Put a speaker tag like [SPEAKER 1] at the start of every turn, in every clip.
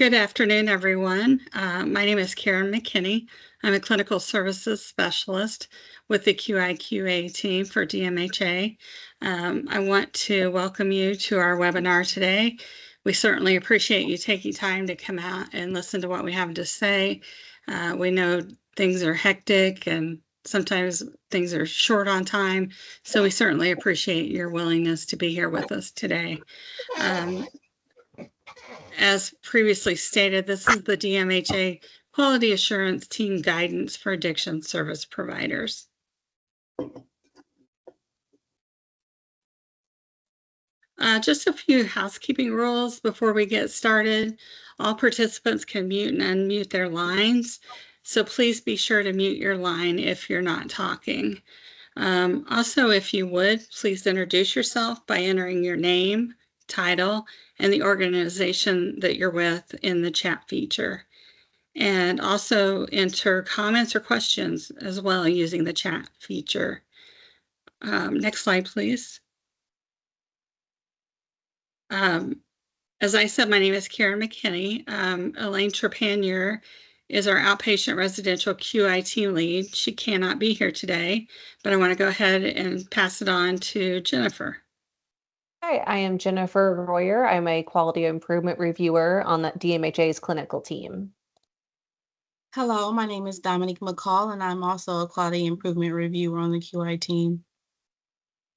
[SPEAKER 1] Good afternoon, everyone. My name is Karen McKinney. I'm a clinical services specialist with the QI/QA team for DMHA. I want to welcome you to our webinar today. We certainly appreciate you taking time to come out and listen to what we have to say. We know things are hectic and sometimes things are short on time, so we certainly appreciate your willingness to be here with us today. As previously stated, this is the DMHA Quality Assurance Team Guidance for Addiction Service Providers. Just a few housekeeping rules before we get started. All participants can mute and unmute their lines, so please be sure to mute your line if you're not talking. Also, if you would, please introduce yourself by entering your name, title, and the organization that you're with in the chat feature. And also enter comments or questions as well using the chat feature. Next slide, please. As I said, my name is Karen McKinney. Elaine Trepanier is our outpatient residential QI team lead. She cannot be here today, but I want to go ahead and pass it on to Jennifer.
[SPEAKER 2] Hi, I am Jennifer Royer. I'm a quality improvement reviewer on the DMHA's clinical team.
[SPEAKER 3] Hello, my name is Dominique McCall, and I'm also a quality improvement reviewer on the QI team.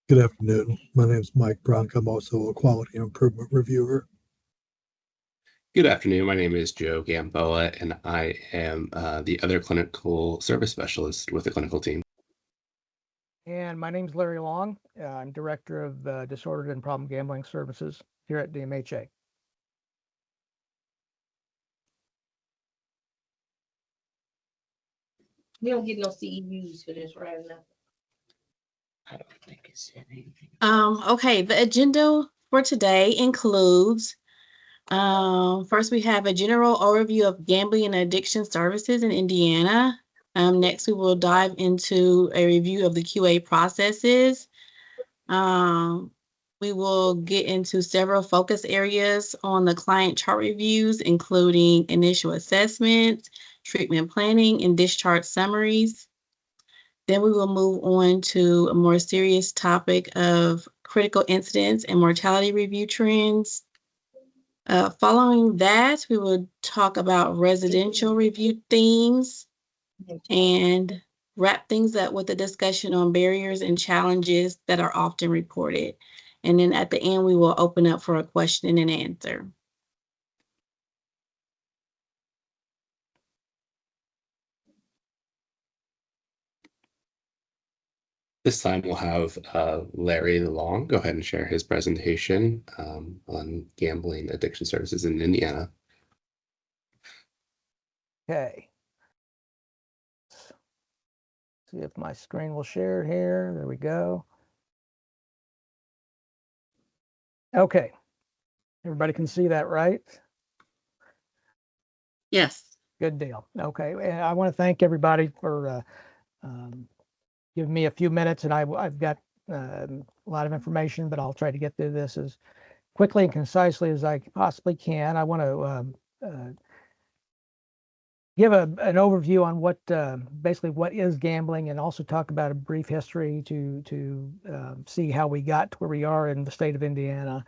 [SPEAKER 4] Good afternoon. My name is Mike Brunk. I'm also a quality improvement reviewer.
[SPEAKER 5] Good afternoon. My name is Joe Gamboa, and I am the other clinical service specialist with the clinical team.
[SPEAKER 6] And my name is Larry Long. I'm Director of Disordered and Problem Gambling Services here at DMHA.
[SPEAKER 7] We don't get no CEUs for this right now. I don't think it said anything.
[SPEAKER 3] Okay, the agenda for today includes first we have a general overview of gambling and addiction services in Indiana. Next, we will dive into a review of the QA processes. We will get into several focus areas on the client chart reviews, including initial assessments, treatment planning, and discharge summaries. Then we will move on to a more serious topic of critical incidents and mortality review trends. Following that, we will talk about residential review themes and wrap things up with a discussion on barriers and challenges that are often reported. And then at the end, we will open up for a question and answer.
[SPEAKER 5] This time we'll have Larry Long go ahead and share his presentation on gambling addiction services in Indiana.
[SPEAKER 6] Okay. See if my screen will share here. There we go. Okay. Everybody can see that, right?
[SPEAKER 1] Yes.
[SPEAKER 6] Good deal. Okay. And I want to thank everybody for giving me a few minutes, and I've got a lot of information, but I'll try to get through this as quickly and concisely as I possibly can. I want to give an overview on what basically what is gambling, and also talk about a brief history to see how we got to where we are in the state of Indiana.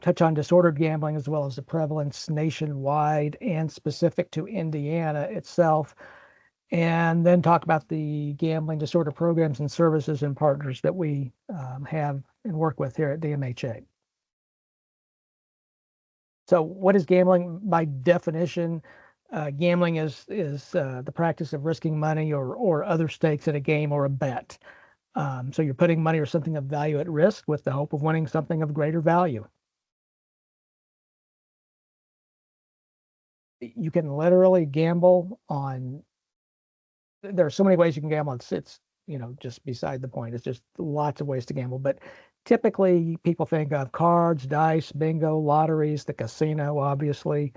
[SPEAKER 6] Touch on disordered gambling as well as the prevalence nationwide and specific to Indiana itself, and then talk about the gambling disorder programs and services and partners that we have and work with here at DMHA. So what is gambling? By definition, gambling is the practice of risking money or other stakes in a game or a bet. So you're putting money or something of value at risk with the hope of winning something of greater value. You can literally gamble on, there are so many ways you can gamble. It's just beside the point. It's just lots of ways to gamble. But typically people think of cards, dice, bingo, lotteries, the casino, obviously,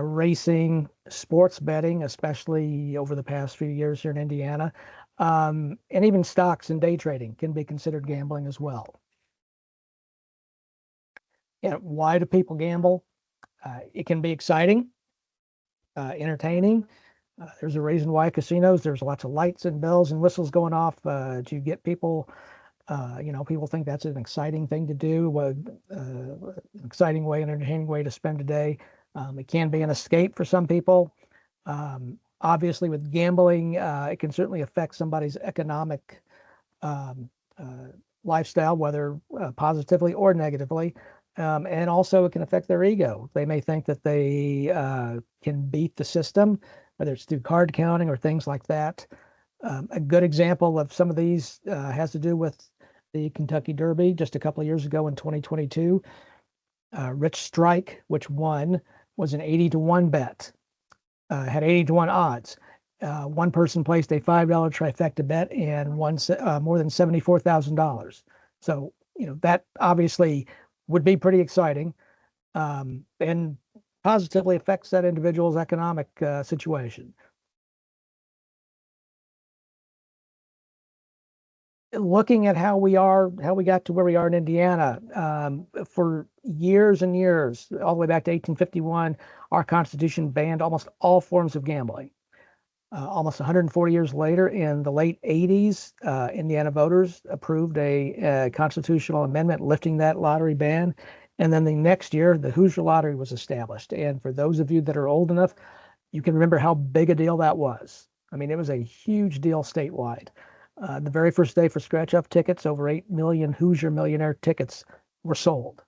[SPEAKER 6] racing, sports betting, especially over the past few years here in Indiana, and even stocks and day trading can be considered gambling as well. Why do people gamble? It can be exciting, entertaining. There's a reason why casinos, there's lots of lights and bells and whistles going off to get people, people think that's an exciting thing to do, an exciting way, an entertaining way to spend a day. It can be an escape for some people. Obviously, with gambling, it can certainly affect somebody's economic lifestyle, whether positively or negatively. And also, it can affect their ego. They may think that they can beat the system, whether it's through card counting or things like that. A good example of some of these has to do with the Kentucky Derby just a couple of years ago in 2022. Rich Strike, which won, was an 80-to-1 bet, had 80-to-1 odds. One person placed a $5 trifecta bet and won more than $74,000. So, that obviously would be pretty exciting, and positively affects that individual's economic situation. Looking at how we got to where we are in Indiana, for years and years, all the way back to 1851, our Constitution banned almost all forms of gambling. Almost 140 years later, in the late 80s, Indiana voters approved a constitutional amendment lifting that lottery ban. And then the next year, the Hoosier Lottery was established. And for those of you that are old enough, you can remember how big a deal that was. I mean, it was a huge deal statewide. The very first day for scratch-off tickets, over 8 million Hoosier Millionaire tickets were sold.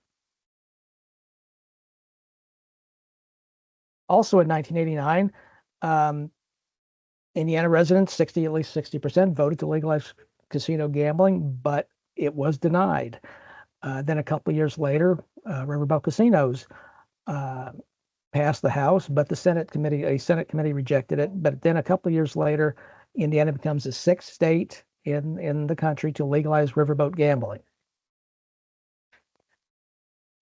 [SPEAKER 6] Also in 1989, Indiana residents, at least 60%, voted to legalize casino gambling, but it was denied. Then a couple of years later, Riverboat Casinos passed the House, but a Senate committee rejected it. But then a couple of years later, Indiana becomes the sixth state in the country to legalize riverboat gambling.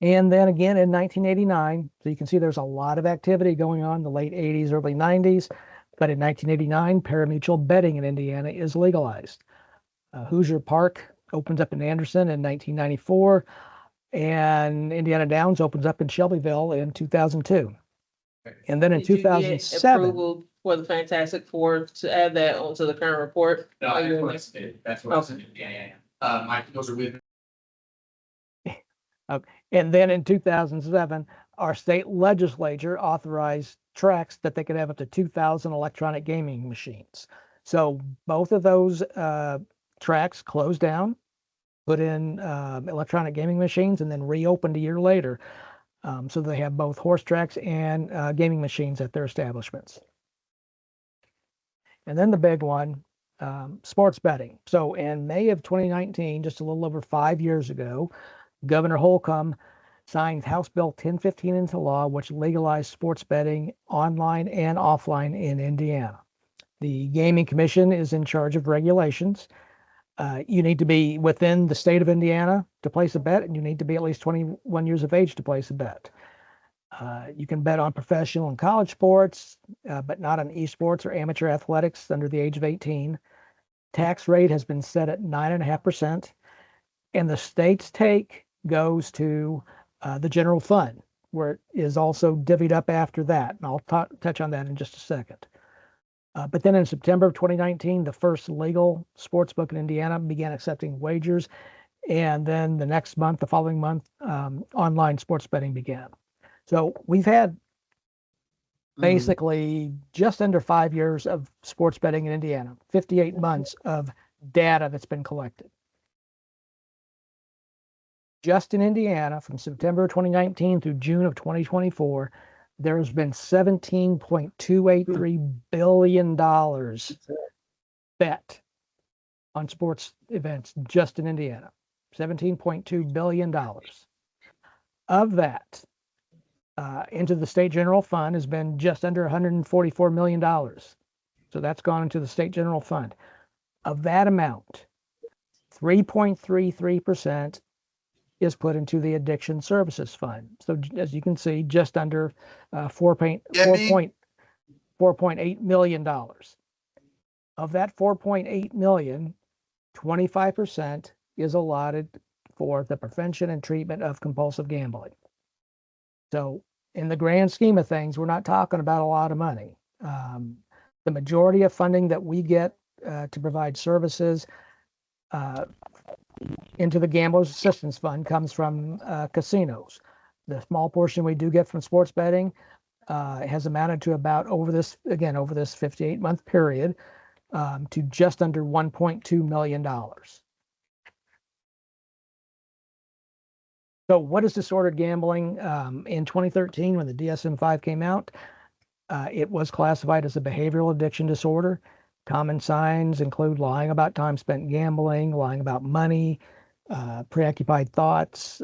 [SPEAKER 6] And then again in 1989, so you can see there's a lot of activity going on in the late 80s, early 90s. But in 1989, parimutuel betting in Indiana is legalized. Hoosier Park opens up in Anderson in 1994, and Indiana Downs opens up in Shelbyville in 2002. And then in
[SPEAKER 7] Did you get
[SPEAKER 6] 2007,
[SPEAKER 7] approval for the Fantastic Four to add that onto the current report?
[SPEAKER 8] No,
[SPEAKER 7] Are you
[SPEAKER 8] that's
[SPEAKER 7] in
[SPEAKER 8] what
[SPEAKER 7] there?
[SPEAKER 8] I said. That's what I said. Yeah. Mike, those are with.
[SPEAKER 6] and then in 2007, our state legislature authorized tracks that they could have up to 2,000 electronic gaming machines. So both of those tracks closed down, put in electronic gaming machines, and then reopened a year later. So they have both horse tracks and gaming machines at their establishments. And then the big one, sports betting. So in May of 2019, just a little over 5 years ago, Governor Holcomb signed House Bill 1015 into law, which legalized sports betting online and offline in Indiana. The Gaming Commission is in charge of regulations. You need to be within the state of Indiana to place a bet, and you need to be at least 21 years of age to place a bet. You can bet on professional and college sports, but not on esports or amateur athletics under the age of 18. Tax rate has been set at 9.5%, and the state's take goes to the general fund, where it is also divvied up after that. And I'll touch on that in just a second. But then in September of 2019, the first legal sports book in Indiana began accepting wagers. And then the next month, the following month, online sports betting began. So we've had basically just under 5 years of sports betting in Indiana, 58 months of data that's been collected. Just in Indiana, from September 2019 through June of 2024, there has been $17.283 billion bet on sports events just in Indiana. $17.2 billion. Of that, into the state general fund has been just under $144 million. So that's gone into the state general fund. Of that amount, 3.33% is put into the Addiction Services Fund. So as you can see, just under $4.8 million. Of that 4.8 million, 25% is allotted for the prevention and treatment of compulsive gambling. So in the grand scheme of things, we're not talking about a lot of money. The majority of funding that we get to provide services into the Gamblers Assistance Fund comes from casinos. The small portion we do get from sports betting has amounted to about over this 58-month period to just under $1.2 million. So what is disordered gambling? In 2013, when the DSM-5 came out, it was classified as a behavioral addiction disorder. Common signs include lying about time spent gambling, lying about money, preoccupied thoughts,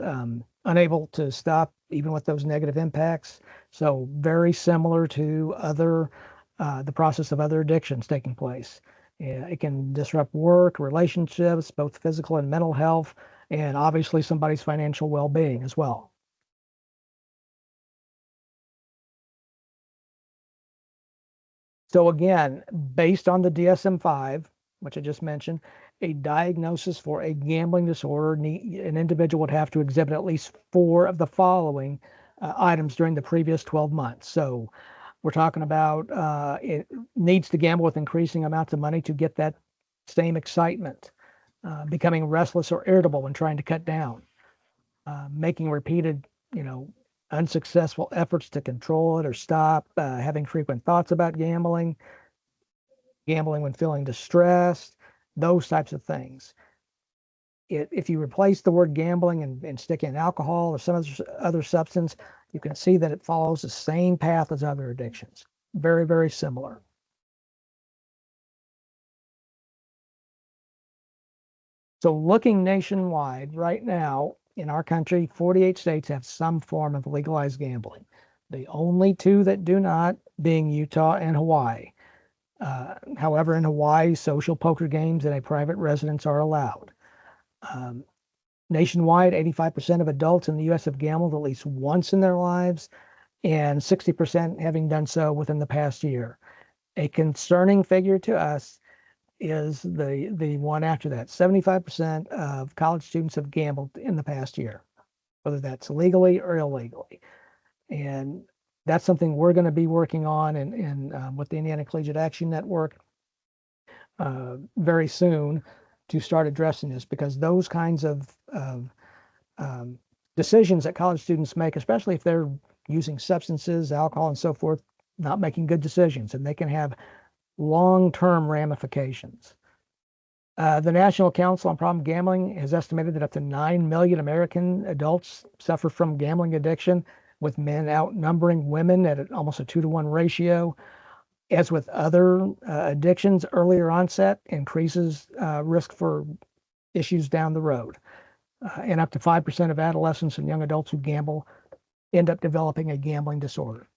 [SPEAKER 6] unable to stop even with those negative impacts. So very similar to the process of other addictions taking place. It can disrupt work, relationships, both physical and mental health, and obviously somebody's financial well-being as well. So again, based on the DSM-5, which I just mentioned, a diagnosis for a gambling disorder, an individual would have to exhibit at least 4 of the following items during the previous 12 months. So we're talking about it needs to gamble with increasing amounts of money to get that same excitement, becoming restless or irritable when trying to cut down, making repeated, unsuccessful efforts to control it or stop, having frequent thoughts about gambling when feeling distressed, those types of things. If you replace the word gambling and stick in alcohol or some other substance, you can see that it follows the same path as other addictions. Very, very similar. So looking nationwide right now, in our country, 48 states have some form of legalized gambling. The only 2 that do not being Utah and Hawaii. However, in Hawaii, social poker games in a private residence are allowed. Nationwide, 85% of adults in the U.S. have gambled at least once in their lives, and 60% having done so within the past year. A concerning figure to us is the one after that. 75% of college students have gambled in the past year, whether that's legally or illegally. And that's something we're going to be working on with the Indiana Collegiate Action Network very soon to start addressing this, because those kinds of decisions that college students make, especially if they're using substances, alcohol, and so forth, not making good decisions, and they can have long-term ramifications. The National Council on Problem Gambling has estimated that up to 9 million American adults suffer from gambling addiction, with men outnumbering women at almost a 2-to-1 ratio. As with other addictions, earlier onset increases risk for issues down the road. And up to 5% of adolescents and young adults who gamble end up developing a gambling disorder.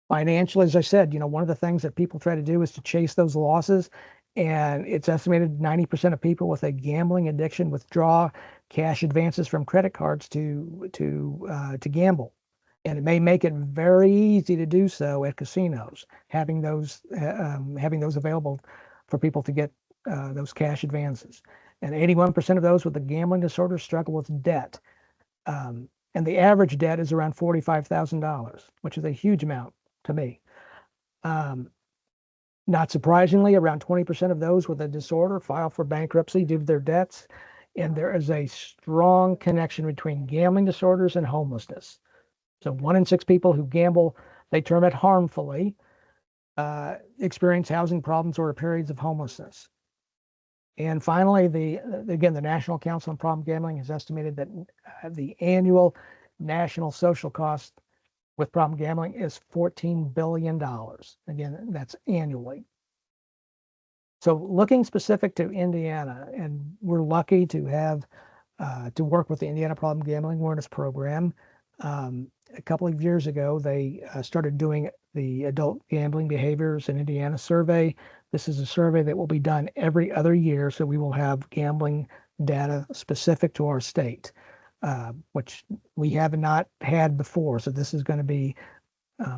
[SPEAKER 6] Financially, as I said, one of the things that people try to do is to chase those losses. And it's estimated 90% of people with a gambling addiction withdraw cash advances from credit cards to gamble. And it may make it very easy to do so at casinos, having those available for people to get those cash advances. And 81% of those with a gambling disorder struggle with debt. And the average debt is around $45,000, which is a huge amount to me. Not surprisingly, around 20% of those with a disorder file for bankruptcy due to their debts. And there is a strong connection between gambling disorders and homelessness. So 1 in 6 people who gamble, they term it harmfully, experience housing problems or periods of homelessness. And finally, the National Council on Problem Gambling has estimated that the annual national social cost with problem gambling is $14 billion. Again, that's annually. So looking specific to Indiana, and we're lucky to have to work with the Indiana Problem Gambling Awareness Program. A couple of years ago, they started doing the Adult Gambling Behaviors in Indiana survey. This is a survey that will be done every other year, so we will have gambling data specific to our state, which we have not had before. So this is going to be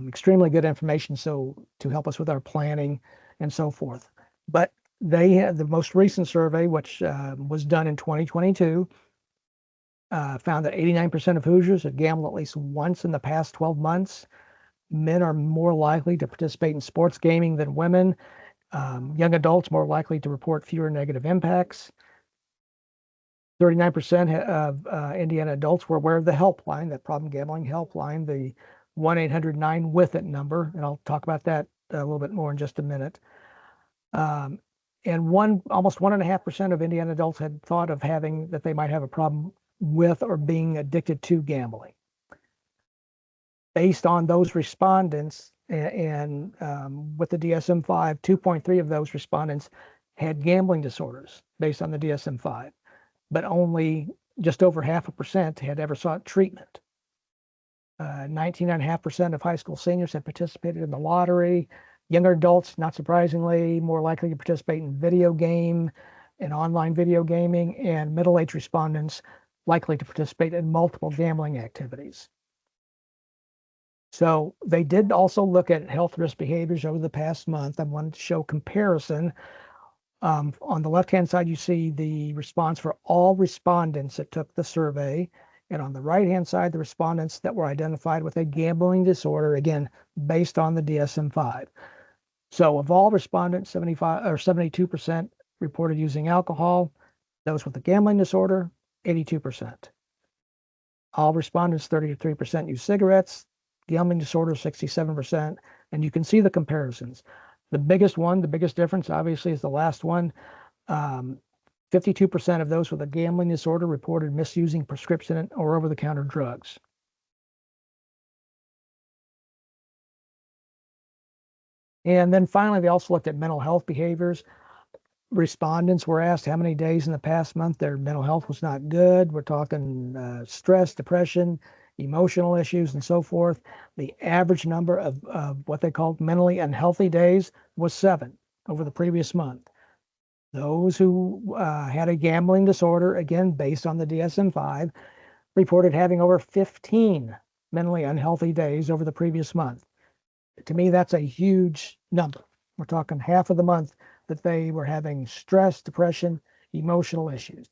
[SPEAKER 6] extremely good information to help us with our planning and so forth. But they had the most recent survey, which was done in 2022, found that 89% of Hoosiers had gambled at least once in the past 12 months. Men are more likely to participate in sports gaming than women. Young adults more likely to report fewer negative impacts. 39% of Indiana adults were aware of the helpline, that problem gambling helpline, the 1-800-9-WITH-IT number, and I'll talk about that a little bit more in just a minute. And almost 1.5% of Indiana adults had thought of that they might have a problem with or being addicted to gambling. Based on those respondents and with the DSM-5, 2.3 of those respondents had gambling disorders based on the DSM-5, but only just over 0.5% had ever sought treatment. 19.5% of high school seniors had participated in the lottery. Younger adults, not surprisingly, more likely to participate in online video gaming, and middle-aged respondents likely to participate in multiple gambling activities. So they did also look at health risk behaviors over the past month. I wanted to show comparison. On the left-hand side, you see the response for all respondents that took the survey. And on the right-hand side, the respondents that were identified with a gambling disorder, again, based on the DSM-5. So of all respondents, 72% reported using alcohol. Those with a gambling disorder, 82%. All respondents, 33% use cigarettes. Gambling disorder, 67%. And you can see the comparisons. The biggest difference, obviously, is the last one. 52% of those with a gambling disorder reported misusing prescription or over-the-counter drugs. And then finally, they also looked at mental health behaviors. Respondents were asked how many days in the past month their mental health was not good. We're talking stress, depression, emotional issues, and so forth. The average number of what they called mentally unhealthy days was 7 over the previous month. Those who had a gambling disorder, again, based on the DSM-5, reported having over 15 mentally unhealthy days over the previous month. To me, that's a huge number. We're talking half of the month that they were having stress, depression, emotional issues.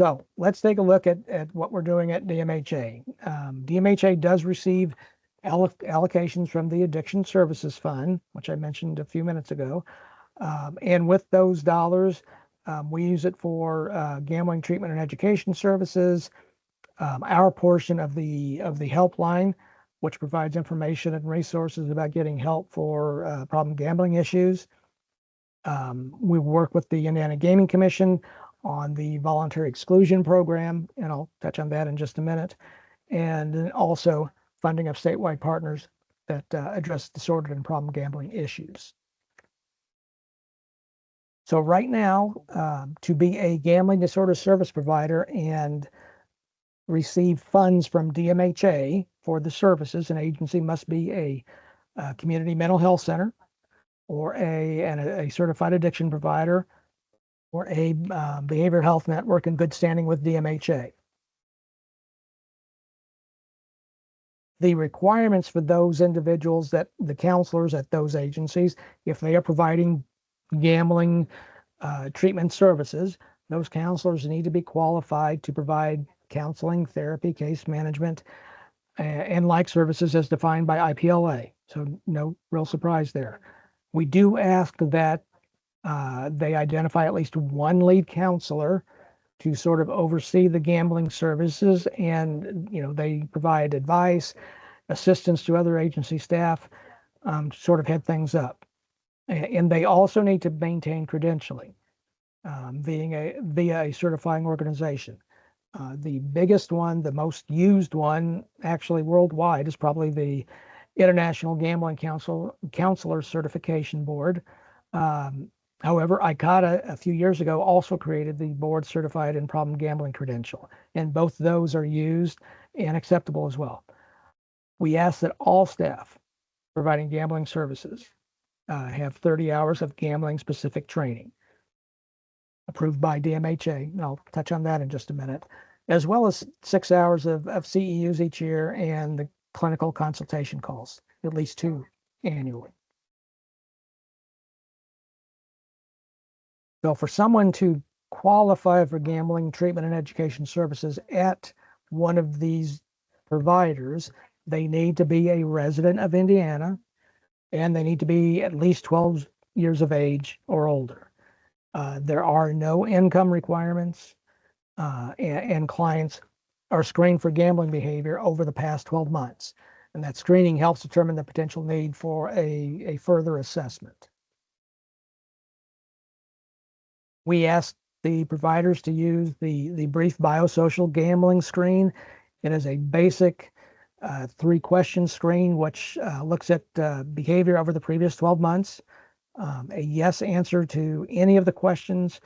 [SPEAKER 6] So let's take a look at what we're doing at DMHA. DMHA does receive allocations from the Addiction Services Fund, which I mentioned a few minutes ago. And with those dollars, we use it for gambling treatment and education services. Our portion of the helpline, which provides information and resources about getting help for problem gambling issues. We work with the Indiana Gaming Commission on the voluntary exclusion program, and I'll touch on that in just a minute. And then also funding of statewide partners that address disordered and problem gambling issues. So right now, to be a gambling disorder service provider and receive funds from DMHA for the services, an agency must be a community mental health center or a certified addiction provider or a behavioral health network in good standing with DMHA. The requirements for those individuals, that the counselors at those agencies, if they are providing gambling treatment services, those counselors need to be qualified to provide counseling, therapy, case management, and like services as defined by IPLA. So no real surprise there. We do ask that they identify at least one lead counselor to sort of oversee the gambling services, and they provide advice, assistance to other agency staff, to sort of head things up. And they also need to maintain credentialing, via a certifying organization. The biggest one, the most used one, actually worldwide, is probably the International Gambling Counselor Certification Board. However, ICATA a few years ago also created the board certified in problem gambling credential, and both those are used and acceptable as well. We ask that all staff providing gambling services have 30 hours of gambling specific training approved by DMHA, and I'll touch on that in just a minute, as well as 6 hours of CEUs each year and the clinical consultation calls, at least 2 annually. So for someone to qualify for gambling treatment and education services at one of these providers, they need to be a resident of Indiana and they need to be at least 12 years of age or older. There are no income requirements, and clients are screened for gambling behavior over the past 12 months. And that screening helps determine the potential need for a further assessment. We asked the providers to use the brief biosocial gambling screen. It is a basic 3-question screen which looks at behavior over the previous 12 months. A yes answer to any of the questions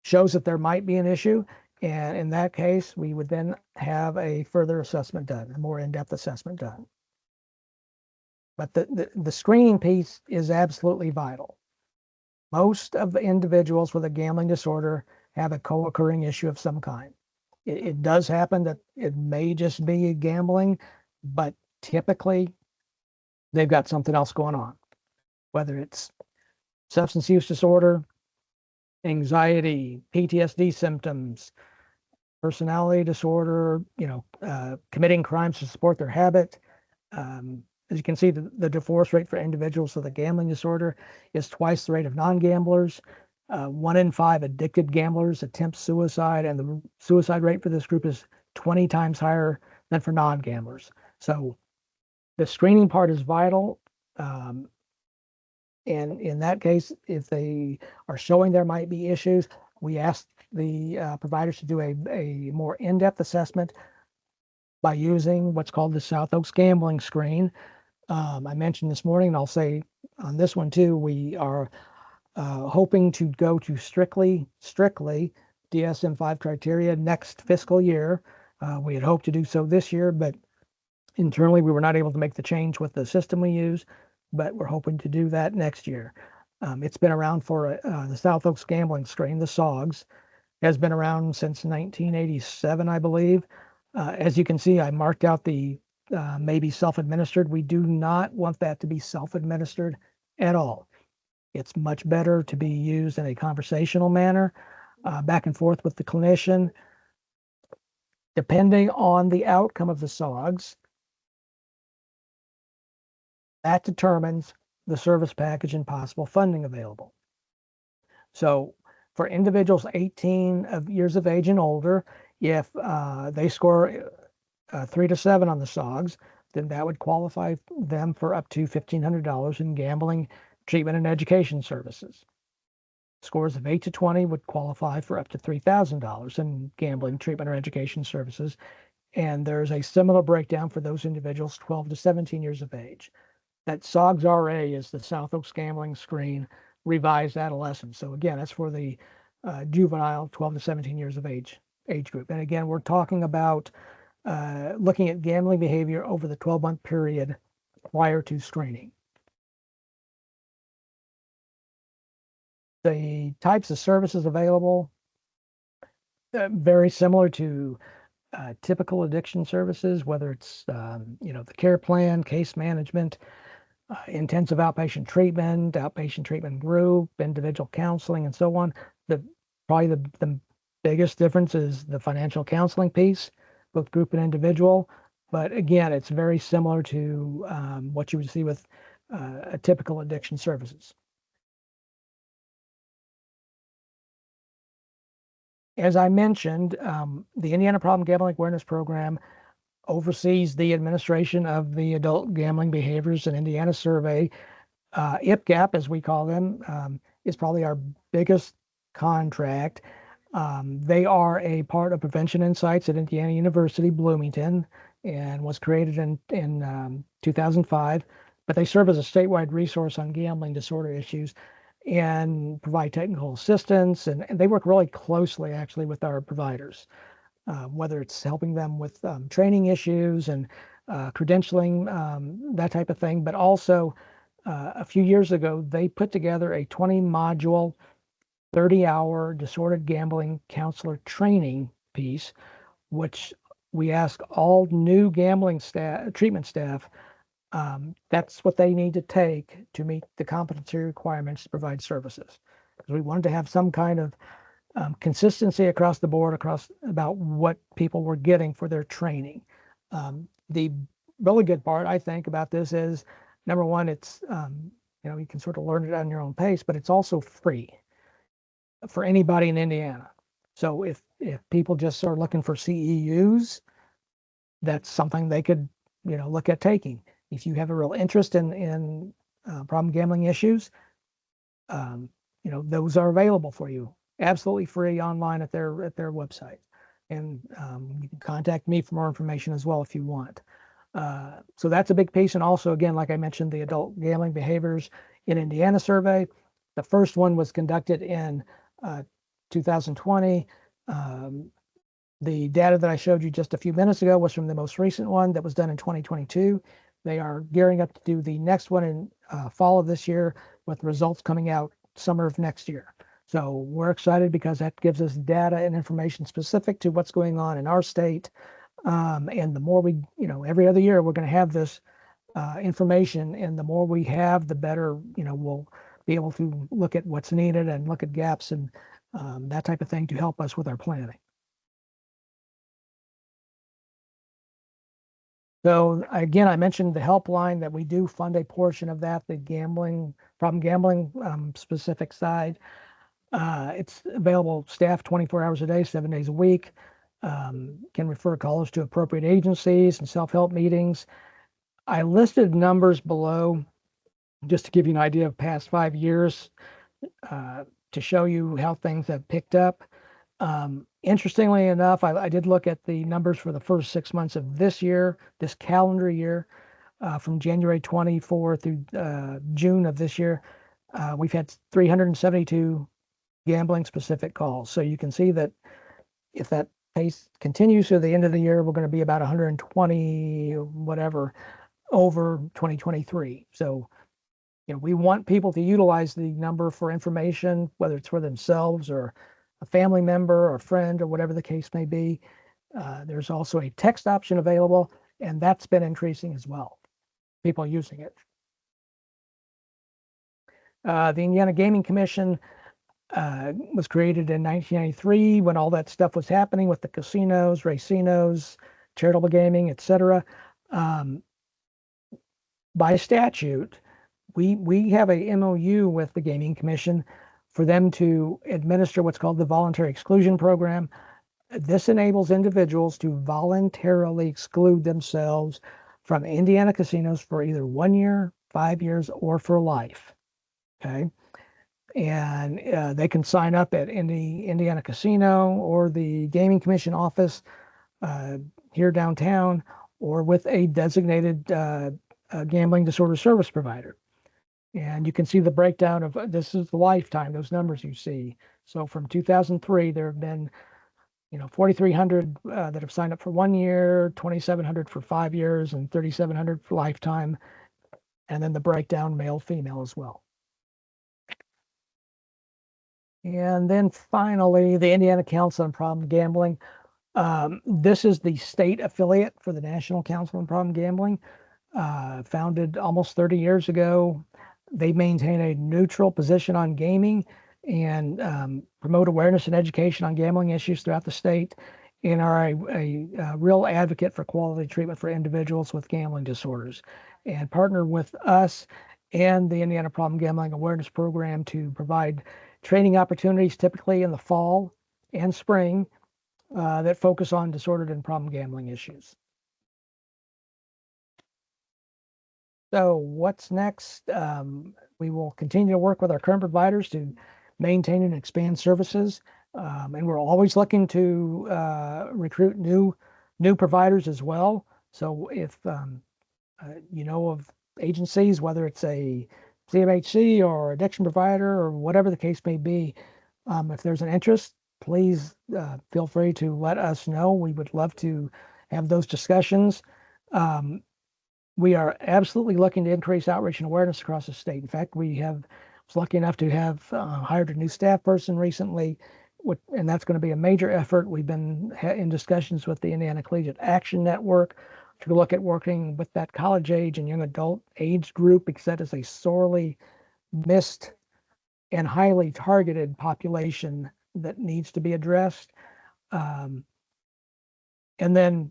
[SPEAKER 6] shows that there might be an issue. And in that case, we would then have a further assessment done, a more in-depth assessment done. But the screening piece is absolutely vital. Most of the individuals with a gambling disorder have a co-occurring issue of some kind. It does happen that it may just be gambling, but typically they've got something else going on, whether it's substance use disorder, anxiety, PTSD symptoms, personality disorder, committing crimes to support their habit. As you can see, the divorce rate for individuals with a gambling disorder is twice the rate of non-gamblers. 1 in 5 addicted gamblers attempt suicide, and the suicide rate for this group is 20 times higher than for non-gamblers. So the screening part is vital. And in that case, if they are showing there might be issues, we ask the providers to do a more in-depth assessment by using what's called the South Oaks Gambling Screen. I mentioned this morning, and I'll say on this one too, we are hoping to go to strictly DSM-5 criteria next fiscal year. We had hoped to do so this year, but internally we were not able to make the change with the system we use, but we're hoping to do that next year. It's been around for the South Oaks Gambling Screen, the SOGS, has been around since 1987, I believe. As you can see, I marked out the maybe self-administered. We do not want that to be self-administered at all. It's much better to be used in a conversational manner, back and forth with the clinician. Depending on the outcome of the SOGS, that determines the service package and possible funding available. So for individuals 18 years of age and older, if they score 3 to 7 on the SOGS, then that would qualify them for up to $1,500 in gambling treatment and education services. Scores of 8 to 20 would qualify for up to $3,000 in gambling treatment or education services. And there's a similar breakdown for those individuals 12 to 17 years of age. That SOGS RA is the South Oaks Gambling Screen revised adolescent. So again, that's for the juvenile 12 to 17 years of age group. And again, we're talking about looking at gambling behavior over the 12-month period prior to screening. The types of services available, very similar to typical addiction services, whether it's the care plan, case management, intensive outpatient treatment group, individual counseling, and so on. Probably the biggest difference is the financial counseling piece, both group and individual. But again, it's very similar to what you would see with a typical addiction services. As I mentioned, the Indiana Problem Gambling Awareness Program oversees the administration of the Adult Gambling Behaviors in Indiana Survey. IPGAP, as we call them, is probably our biggest contract. They are a part of Prevention Insights at Indiana University, Bloomington, and was created in 2005. But they serve as a statewide resource on gambling disorder issues and provide technical assistance. And they work really closely, actually, with our providers, whether it's helping them with training issues and credentialing, that type of thing. But also, a few years ago, they put together a 20-module, 30-hour disordered gambling counselor training piece, which we ask all new gambling treatment staff, that's what they need to take to meet the competency requirements to provide services. because we wanted to have some kind of consistency across the board, about what people were getting for their training. The really good part, I think, about this is, number one, it's you can sort of learn it on your own pace, but it's also free for anybody in Indiana. So if people just are looking for CEUs, that's something they could look at taking. If you have a real interest in problem gambling issues, those are available for you, absolutely free online at their website. And you can contact me for more information as well if you want. So that's a big piece. And also, again, like I mentioned, the adult gambling behaviors in Indiana survey. The first one was conducted in 2020. The data that I showed you just a few minutes ago was from the most recent one that was done in 2022. They are gearing up to do the next one in fall of this year, with results coming out summer of next year. So we're excited because that gives us data and information specific to what's going on in our state. And the more we, every other year we're going to have this information, and the more we have, the better, we'll be able to look at what's needed and look at gaps and that type of thing to help us with our planning. So again, I mentioned the helpline, that we do fund a portion of that, the problem gambling specific side. It's available, staff 24 hours a day, 7 days a week. Can refer callers to appropriate agencies and self-help meetings. I listed numbers below just to give you an idea of past 5 years, to show you how things have picked up. Interestingly enough, I did look at the numbers for the first 6 months of this year, this calendar year, from January 24 through June of this year. We've had 372 gambling specific calls. So you can see that if that pace continues to the end of the year, we're going to be about 120 whatever over 2023. So we want people to utilize the number for information, whether it's for themselves or a family member or a friend or whatever the case may be. There's also a text option available, and that's been increasing as well, people using it. The Indiana Gaming Commission was created in 1993 when all that stuff was happening with the casinos, racinos, charitable gaming, etc. By statute, we have a MOU with the Gaming Commission for them to administer what's called the Voluntary Exclusion Program. This enables individuals to voluntarily exclude themselves from Indiana casinos for either 1 year, 5 years, or for life. Okay. And they can sign up at any Indiana casino or the Gaming Commission office here downtown, or with a designated gambling disorder service provider. And you can see the breakdown of this is the lifetime, those numbers you see. So from 2003, there have been 4,300 that have signed up for 1 year, 2,700 for 5 years, and 3,700 for lifetime. And then the breakdown male, female as well. And then finally, the Indiana Council on Problem Gambling. This is the state affiliate for the National Council on Problem Gambling, founded almost 30 years ago. They maintain a neutral position on gaming and promote awareness and education on gambling issues throughout the state, and are a real advocate for quality treatment for individuals with gambling disorders, and partner with us and the Indiana Problem Gambling Awareness Program to provide training opportunities, typically in the fall and spring, that focus on disordered and problem gambling issues. So what's next? We will continue to work with our current providers to maintain and expand services. And we're always looking to recruit new providers as well. So if you know of agencies, whether it's a CMHC or addiction provider or whatever the case may be, if there's an interest, please feel free to let us know. We would love to have those discussions. We are absolutely looking to increase outreach and awareness across the state. In fact, was lucky enough to have hired a new staff person recently, and that's going to be a major effort. We've been in discussions with the Indiana Collegiate Action Network to look at working with that college age and young adult age group, because that is a sorely missed and highly targeted population that needs to be addressed. And then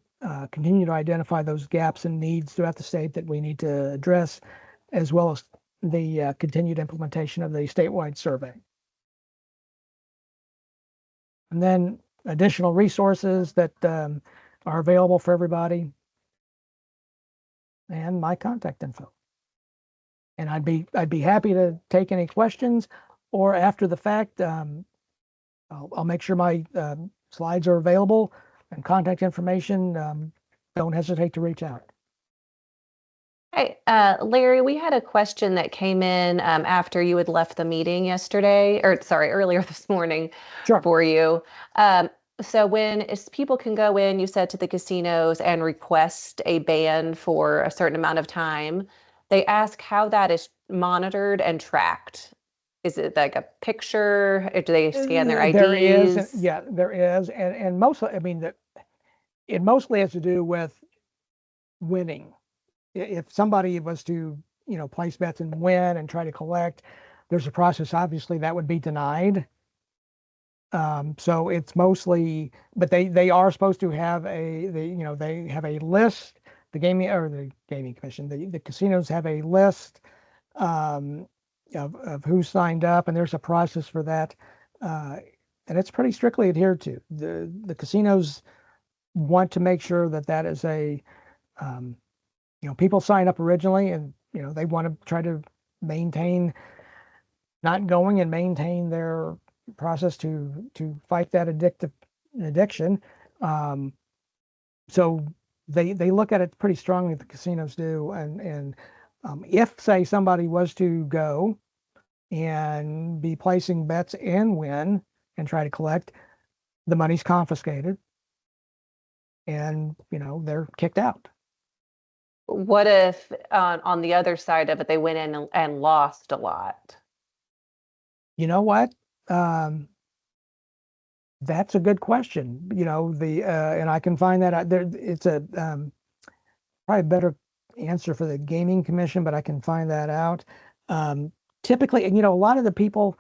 [SPEAKER 6] continue to identify those gaps and needs throughout the state that we need to address, as well as the continued implementation of the statewide survey. And then additional resources that are available for everybody, and my contact info. And I'd be happy to take any questions, or after the fact, I'll make sure my slides are available and contact information. Don't hesitate to reach out.
[SPEAKER 2] Hey, Larry, we had a question that came in after you had left the meeting yesterday, or sorry, earlier this morning
[SPEAKER 6] Sure.
[SPEAKER 2] for you. So people can go in, you said, to the casinos and request a ban for a certain amount of time. They ask how that is monitored and tracked. Is it like a picture? Or do they scan their IDs?
[SPEAKER 6] There is, yeah, there is, and mostly, I mean, it mostly has to do with winning. If somebody was to, place bets and win and try to collect, there's a process. Obviously, that would be denied. So it's mostly, but they are supposed to have they have a list. The gaming commission, the casinos have a list of who signed up, and there's a process for that, and it's pretty strictly adhered to. The casinos want to make sure that is a people sign up originally, and they want to try to maintain not going and maintain their process to fight that addiction. So they look at it pretty strongly, the casinos do, and if, say, somebody was to go and be placing bets and win and try to collect, the money's confiscated, and they're kicked out.
[SPEAKER 2] What if on the other side of it, they went in and lost a lot?
[SPEAKER 6] You know what? That's a good question. And I can find that out there. It's a probably a better answer for the gaming commission, but I can find that out. Typically, a lot of the people,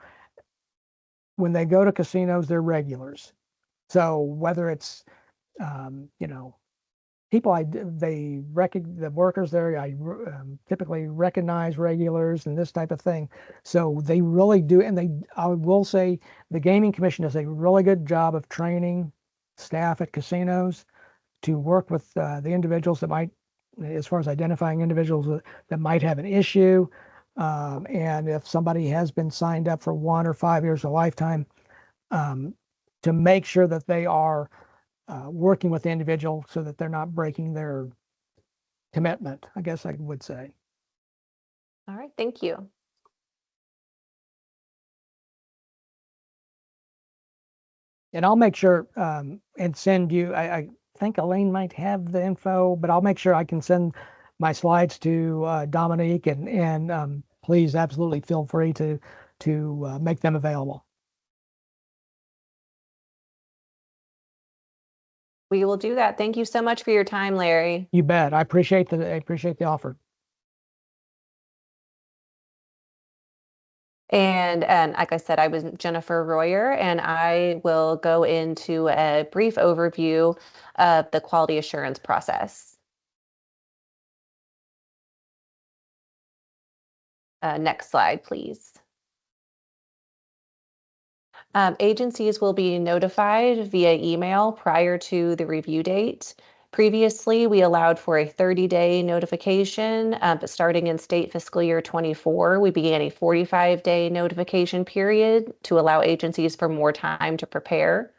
[SPEAKER 6] when they go to casinos, they're regulars. So whether it's, people the workers there, typically recognize regulars and this type of thing. So they really do, and I will say the gaming commission does a really good job of training staff at casinos to work with the individuals that might, as far as identifying individuals that might have an issue. And if somebody has been signed up for 1 or 5 years, a lifetime, to make sure that they are working with the individual so that they're not breaking their commitment, I guess I would say.
[SPEAKER 2] All right, thank you.
[SPEAKER 6] And I'll make sure and send you, I think Elaine might have the info, but I'll make sure I can send my slides to Dominique, and please absolutely feel free to make them available.
[SPEAKER 2] We will do that. Thank you so much for your time, Larry.
[SPEAKER 6] You bet. I appreciate the offer.
[SPEAKER 2] And like I said, I was Jennifer Royer, and I will go into a brief overview of the quality assurance process. Next slide, please. Agencies will be notified via email prior to the review date. Previously, we allowed for a 30-day notification, but starting in state fiscal year 24, we began a 45-day notification period to allow agencies for more time to prepare.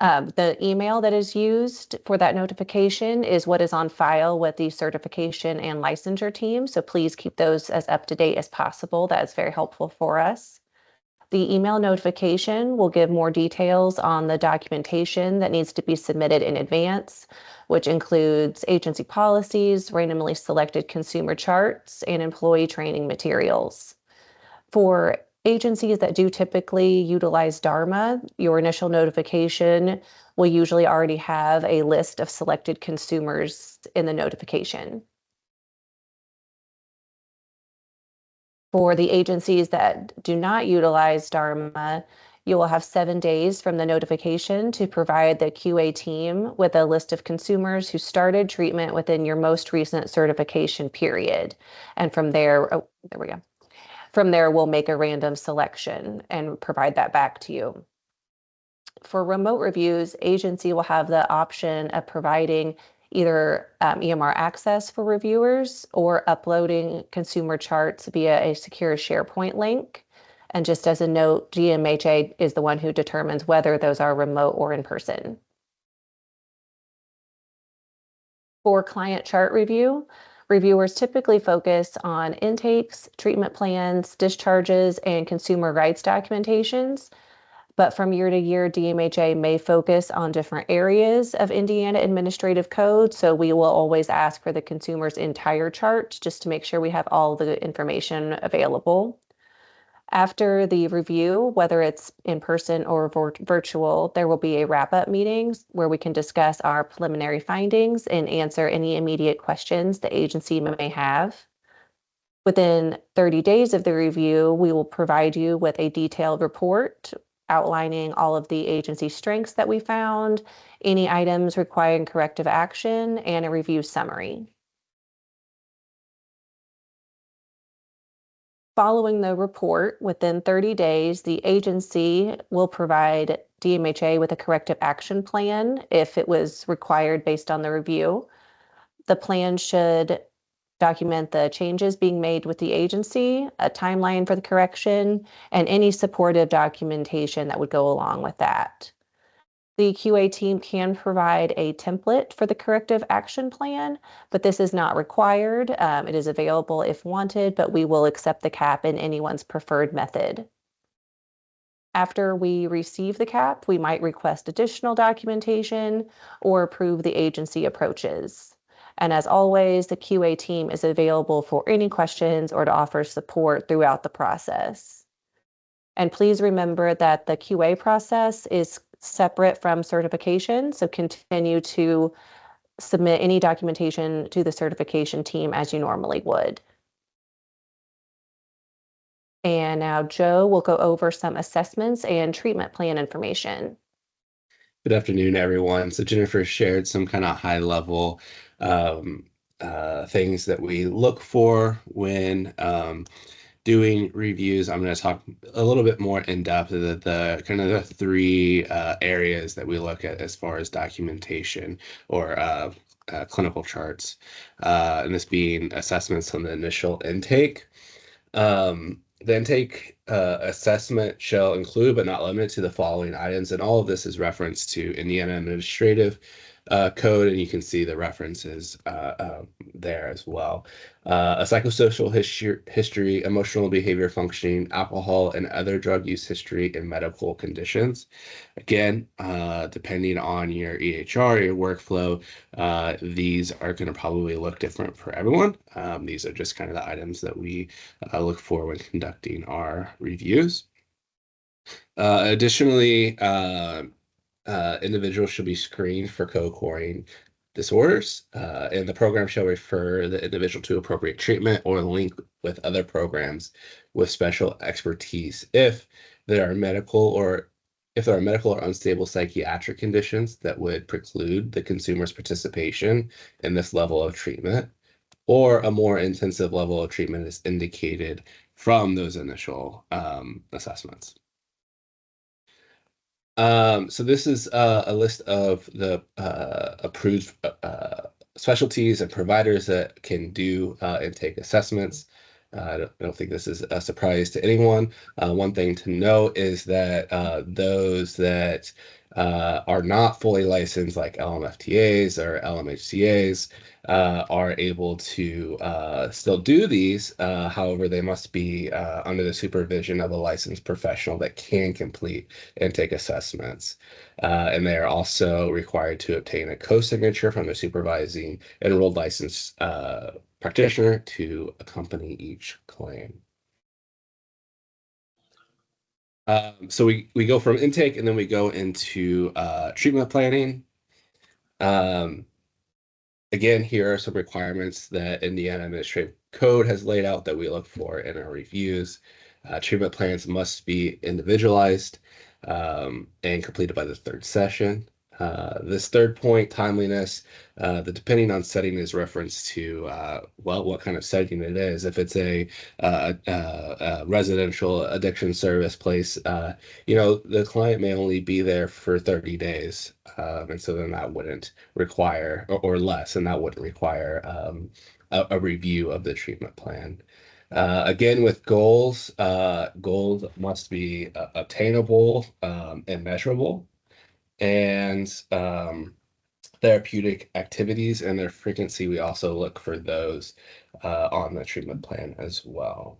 [SPEAKER 2] The email that is used for that notification is what is on file with the certification and licensure team, so please keep those as up to date as possible. That is very helpful for us. The email notification will give more details on the documentation that needs to be submitted in advance, which includes agency policies, randomly selected consumer charts, and employee training materials. For agencies that do typically utilize DARMA, your initial notification will usually already have a list of selected consumers in the notification. For the agencies that do not utilize Dharma, you will have 7 days from the notification to provide the QA team with a list of consumers who started treatment within your most recent certification period. And from there, oh, there we go. From there, we'll make a random selection and provide that back to you. For remote reviews, agency will have the option of providing either EMR access for reviewers or uploading consumer charts via a secure SharePoint link. And just as a note, GMHA is the one who determines whether those are remote or in person. For client chart review, reviewers typically focus on intakes, treatment plans, discharges, and consumer rights documentations. But from year to year, DMHA may focus on different areas of Indiana Administrative Code. So we will always ask for the consumer's entire chart just to make sure we have all the information available. After the review, whether it's in person or virtual, there will be a wrap-up meeting where we can discuss our preliminary findings and answer any immediate questions the agency may have. Within 30 days of the review, we will provide you with a detailed report outlining all of the agency strengths that we found, any items requiring corrective action, and a review summary. Following the report, within 30 days, the agency will provide DMHA with a corrective action plan if it was required based on the review. The plan should document the changes being made with the agency, a timeline for the correction, and any supportive documentation that would go along with that. The QA team can provide a template for the corrective action plan, but this is not required. It is available if wanted, but we will accept the CAP in anyone's preferred method. After we receive the CAP, we might request additional documentation or approve the agency approaches. And as always, the QA team is available for any questions or to offer support throughout the process. And please remember that the QA process is separate from certification, so continue to submit any documentation to the certification team as you normally would. And now Joe will go over some assessments and treatment plan information.
[SPEAKER 5] Good afternoon, everyone. So Jennifer shared some kind of high level things that we look for when doing reviews. I'm going to talk a little bit more in depth of the kind of the 3 areas that we look at as far as documentation or clinical charts, and this being assessments on the initial intake. The intake assessment shall include but not limit to the following items, and all of this is referenced to Indiana Administrative Code, and you can see the references there as well. A psychosocial history, emotional behavior functioning, alcohol and other drug use history, and medical conditions. Again, depending on your EHR, your workflow, these are going to probably look different for everyone. These are just kind of the items that we look for when conducting our reviews. Additionally, individuals should be screened for co-occurring disorders, and the program shall refer the individual to appropriate treatment or link with other programs with special expertise if there are medical or unstable psychiatric conditions that would preclude the consumer's participation in this level of treatment, or a more intensive level of treatment is indicated from those initial assessments. So this is a list of the approved specialties and providers that can do intake assessments. I don't think this is a surprise to anyone. One thing to note is that those that are not fully licensed, like LMFTAs or LMHCAs, are able to still do these. However, they must be under the supervision of a licensed professional that can complete intake assessments. And they are also required to obtain a co-signature from the supervising enrolled licensed practitioner to accompany each claim. So we go from intake and then we go into treatment planning. Again, here are some requirements that Indiana Administrative code has laid out that we look for in our reviews. Treatment plans must be individualized and completed by the third session. This third point, timeliness, depending on setting is reference to, what kind of setting it is. If it's a residential addiction service place, the client may only be there for 30 days. And so then that wouldn't require, or less, and that wouldn't require a review of the treatment plan. Again, with goals, goals must be obtainable and measurable. And therapeutic activities and their frequency, we also look for those on the treatment plan as well.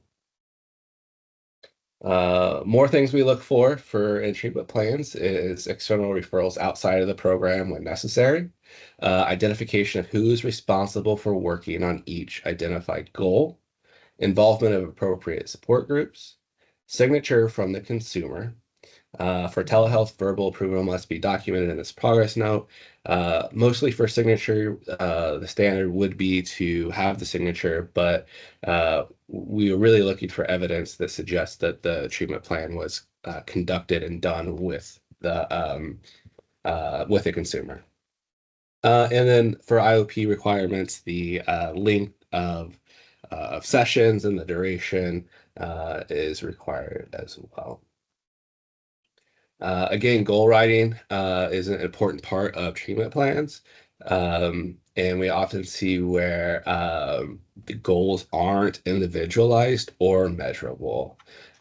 [SPEAKER 5] More things we look for in treatment plans is external referrals outside of the program when necessary, identification of who is responsible for working on each identified goal, involvement of appropriate support groups, signature from the consumer. For telehealth, verbal approval must be documented in this progress note. Mostly for signature, the standard would be to have the signature, but we are really looking for evidence that suggests that the treatment plan was conducted and done with the consumer. And then for IOP requirements, the length of sessions and the duration is required as well. Again, goal writing is an important part of treatment plans. And we often see where the goals aren't individualized or measurable.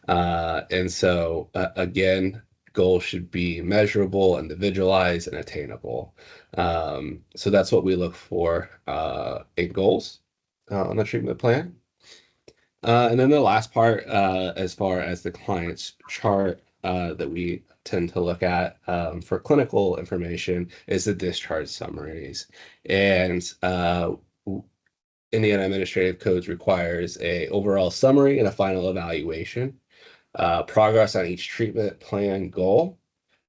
[SPEAKER 5] And so, again, goals should be measurable, individualized, and attainable. So that's what we look for in goals on the treatment plan. And then the last part, as far as the client's chart that we tend to look at for clinical information, is the discharge summaries. And Indiana Administrative Codes requires a overall summary and a final evaluation, progress on each treatment plan goal,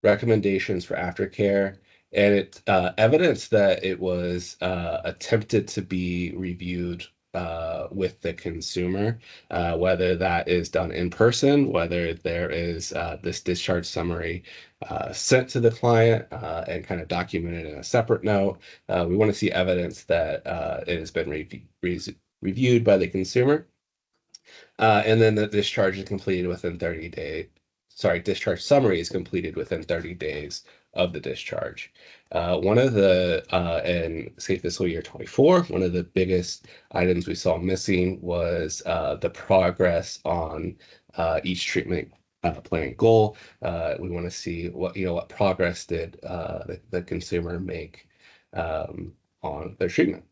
[SPEAKER 5] recommendations for aftercare, and evidence that it was attempted to be reviewed with the consumer, whether that is done in person, whether there is this discharge summary sent to the client and kind of documented in a separate note. We want to see evidence that it has been reviewed by the consumer. And then the discharge is completed within 30 days. Sorry, discharge summary is completed within 30 days of the discharge. One of the, in say fiscal year 24, one of the biggest items we saw missing was the progress on each treatment plan goal. We want to see what progress did the consumer make on their treatment.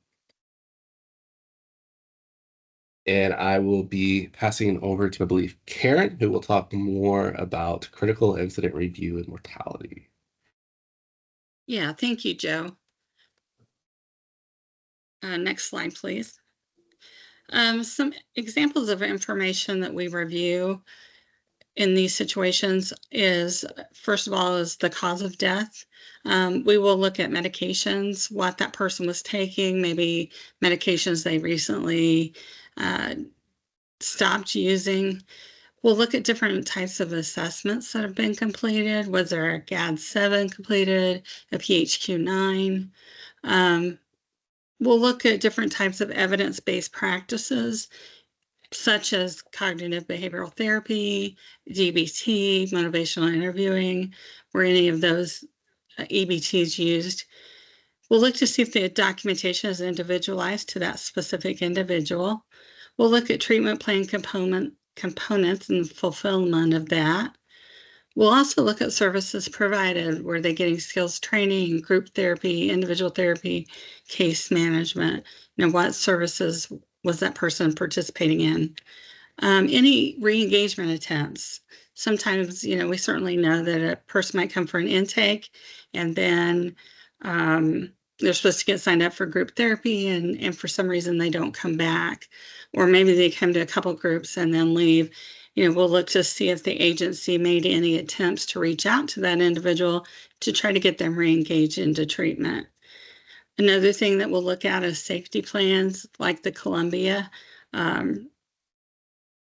[SPEAKER 5] And I will be passing over to, I believe, Karen, who will talk more about critical incident review and mortality.
[SPEAKER 1] Yeah, thank you, Joe. Next slide, please. Some examples of information that we review in these situations is, first of all, is the cause of death. We will look at medications, what that person was taking, maybe medications they recently stopped using. We'll look at different types of assessments that have been completed. Was there a GAD-7 completed, a PHQ-9? We'll look at different types of evidence-based practices, such as cognitive behavioral therapy, DBT, motivational interviewing, were any of those EBTs used. We'll look to see if the documentation is individualized to that specific individual. We'll look at treatment plan components and fulfillment of that. We'll also look at services provided. Were they getting skills training, group therapy, individual therapy, case management? What services was that person participating in? Any re-engagement attempts. Sometimes, we certainly know that a person might come for an intake and then they're supposed to get signed up for group therapy and for some reason they don't come back. Or maybe they come to a couple groups and then leave. We'll look to see if the agency made any attempts to reach out to that individual to try to get them re-engaged into treatment. Another thing that we'll look at is safety plans like the Columbia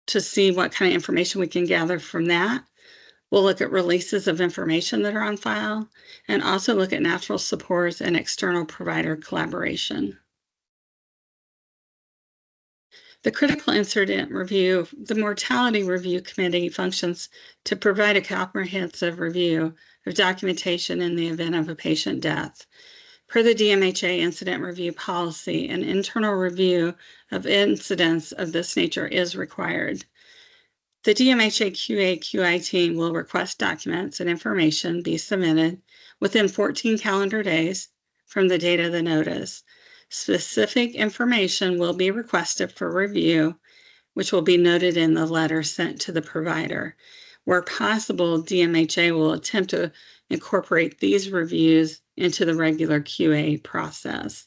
[SPEAKER 1] to see what kind of information we can gather from that. We'll look at releases of information that are on file and also look at natural supports and external provider collaboration. The Critical Incident Review, the Mortality Review Committee functions to provide a comprehensive review of documentation in the event of a patient death. Per the DMHA Incident Review Policy, an internal review of incidents of this nature is required. The DMHA QA/QI team will request documents and information be submitted within 14 calendar days from the date of the notice. Specific information will be requested for review, which will be noted in the letter sent to the provider. Where possible, DMHA will attempt to incorporate these reviews into the regular QA process.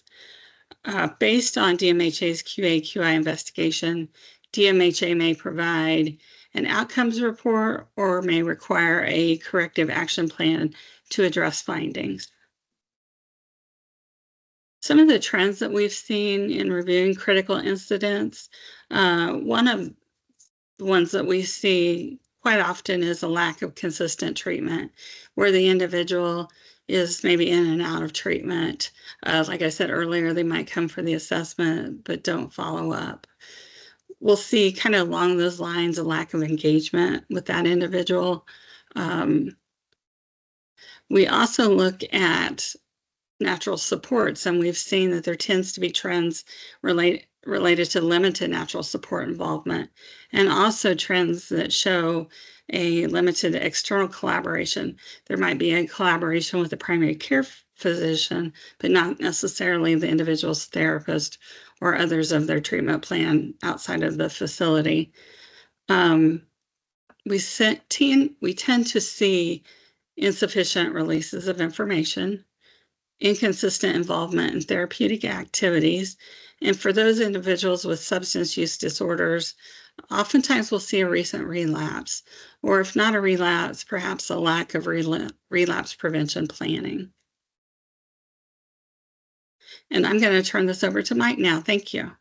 [SPEAKER 1] Based on DMHA's QA/QI investigation, DMHA may provide an outcomes report or may require a corrective action plan to address findings. Some of the trends that we've seen in reviewing critical incidents, one of the ones that we see quite often is a lack of consistent treatment, where the individual is maybe in and out of treatment. Like I said earlier, they might come for the assessment, but don't follow up. We'll see kind of along those lines a lack of engagement with that individual. We also look at natural supports, and we've seen that there tends to be trends related to limited natural support involvement, and also trends that show a limited external collaboration. There might be a collaboration with the primary care physician, but not necessarily the individual's therapist or others of their treatment plan outside of the facility. We tend to see insufficient releases of information, inconsistent involvement in therapeutic activities, and for those individuals with substance use disorders, oftentimes we'll see a recent relapse, or if not a relapse, perhaps a lack of relapse prevention planning. And I'm going to turn this over to Mike now. Thank you.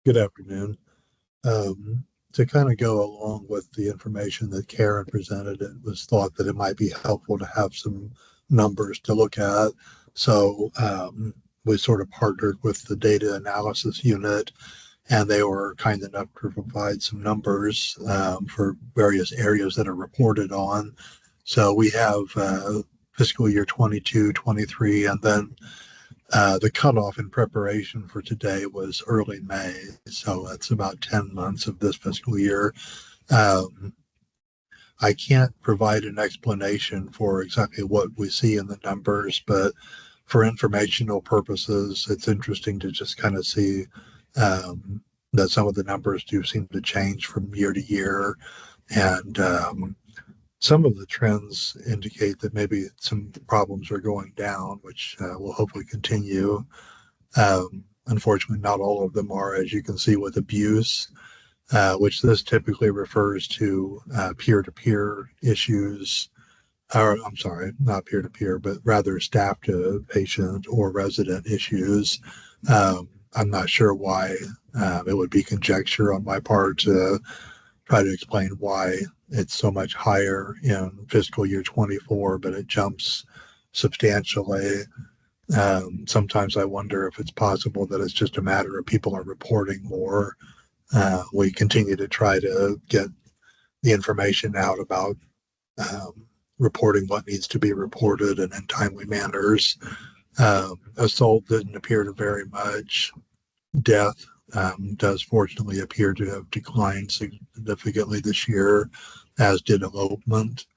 [SPEAKER 4] Good afternoon. To kind of go along with the information that Karen presented, it was thought that it might be helpful to have some numbers to look at. So we sort of partnered with the data analysis unit, and they were kind enough to provide some numbers for various areas that are reported on. So we have fiscal year 22, 23, and then the cutoff in preparation for today was early May, so that's about 10 months of this fiscal year. I can't provide an explanation for exactly what we see in the numbers, but for informational purposes, it's interesting to just kind of see that some of the numbers do seem to change from year to year, and some of the trends indicate that maybe some problems are going down, which will hopefully continue. Unfortunately, not all of them are, as you can see with abuse, which this typically refers to peer-to-peer issues, or I'm sorry, not peer-to-peer, but rather staff to patient or resident issues. I'm not sure why. It would be conjecture on my part to try to explain why it's so much higher in fiscal year 24, but it jumps substantially. Sometimes I wonder if it's possible that it's just a matter of people are reporting more. We continue to try to get the information out about reporting what needs to be reported and in timely manners. Assault didn't appear to vary much. Death does fortunately appear to have declined significantly this year, as did elopement,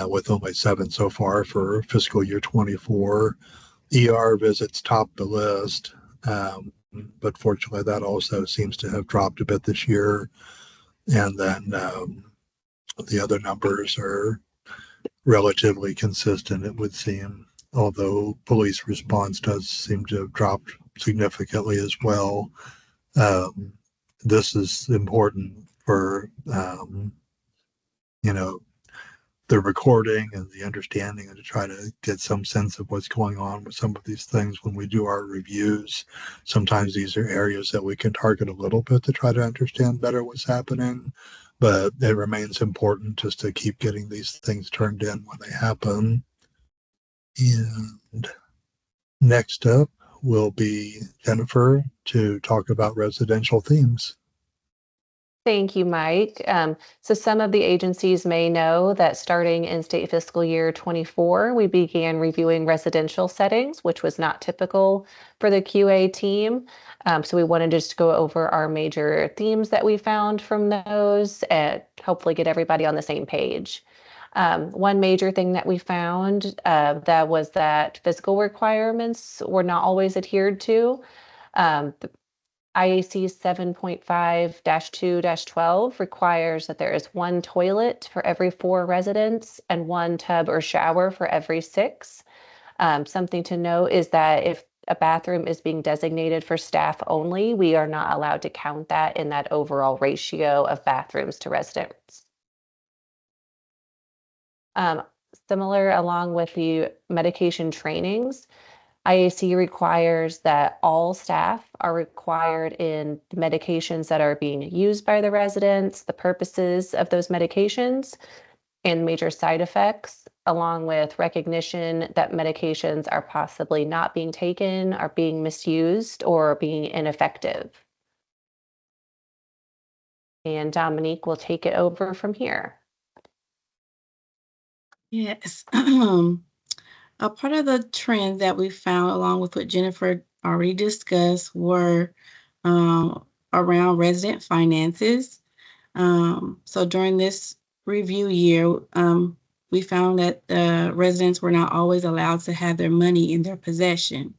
[SPEAKER 4] with only 7 so far for fiscal year 24. ER visits topped the list, but fortunately that also seems to have dropped a bit this year. And then the other numbers are relatively consistent, it would seem, although police response does seem to have dropped significantly as well. This is important for, the recording and the understanding and to try to get some sense of what's going on with some of these things when we do our reviews. Sometimes these are areas that we can target a little bit to try to understand better what's happening, but it remains important just to keep getting these things turned in when they happen. And next up will be Jennifer to talk about residential themes.
[SPEAKER 2] Thank you, Mike. So some of the agencies may know that starting in state fiscal year 24, we began reviewing residential settings, which was not typical for the QA team. So we wanted to just go over our major themes that we found from those and hopefully get everybody on the same page. One major thing that we found that was that physical requirements were not always adhered to. IAC 7.5-2-12 requires that there is one toilet for every 4 residents and one tub or shower for every 6. Something to note is that if a bathroom is being designated for staff only, we are not allowed to count that in that overall ratio of bathrooms to residents. Similar along with the medication trainings, IAC requires that all staff are required in the medications that are being used by the residents, the purposes of those medications, and major side effects, along with recognition that medications are possibly not being taken, are being misused, or being ineffective. And Dominique will take it over from here.
[SPEAKER 3] Yes. A part of the trends that we found, along with what Jennifer already discussed, were around resident finances. So during this review year, we found that residents were not always allowed to have their money in their possession.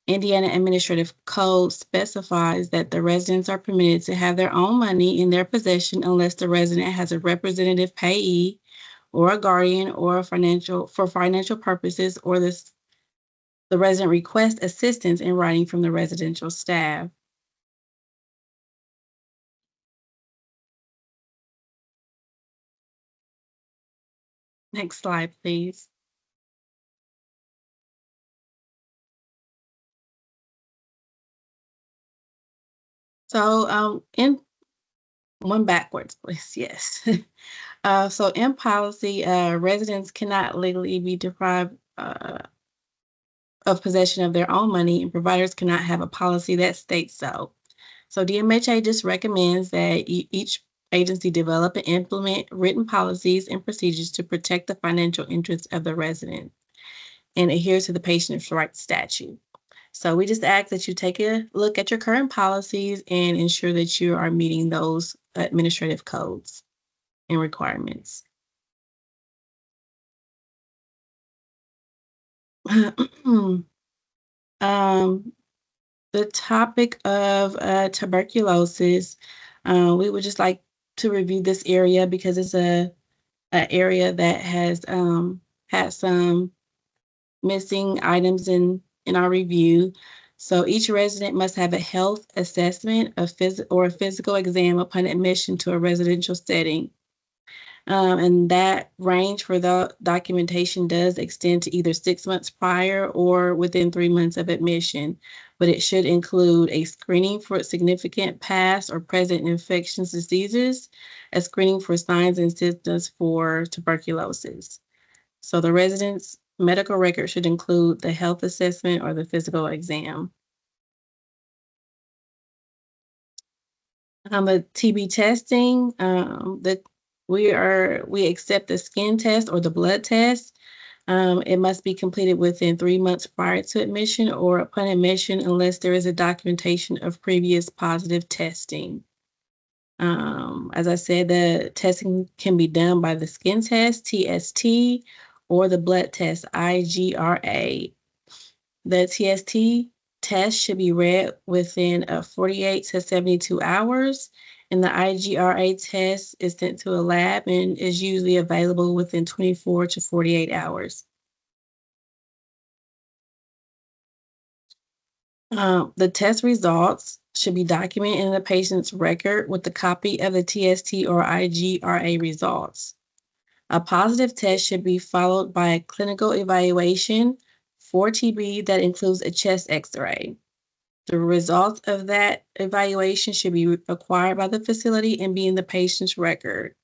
[SPEAKER 3] Indiana Administrative Code specifies that the residents are permitted to have their own money in their possession unless the resident has a representative payee or a guardian or financial purposes, or the resident requests assistance in writing from the residential staff. Next slide, please. So in one backwards, please. Yes. So in policy, residents cannot legally be deprived of possession of their own money, and providers cannot have a policy that states so. So DMHA just recommends that each agency develop and implement written policies and procedures to protect the financial interests of the resident and adhere to the Patient's Rights Statute. So we just ask that you take a look at your current policies and ensure that you are meeting those administrative codes and requirements. The topic of tuberculosis, we would just like to review this area because it's an area that has had some missing items in our review. So each resident must have a health assessment, a physical exam upon admission to a residential setting. And that range for the documentation does extend to either 6 months prior or within 3 months of admission, but it should include a screening for significant past or present infectious diseases, a screening for signs and symptoms for tuberculosis. So the resident's medical record should include the health assessment or the physical exam. The TB testing, we accept the skin test or the blood test. It must be completed within 3 months prior to admission or upon admission unless there is a documentation of previous positive testing. As I said, the testing can be done by the skin test, TST, or the blood test, IGRA. The TST test should be read within 48 to 72 hours, and the IGRA test is sent to a lab and is usually available within 24 to 48 hours. The test results should be documented in the patient's record with a copy of the TST or IGRA results. A positive test should be followed by a clinical evaluation for TB that includes a chest X-ray. The results of that evaluation should be acquired by the facility and be in the patient's record.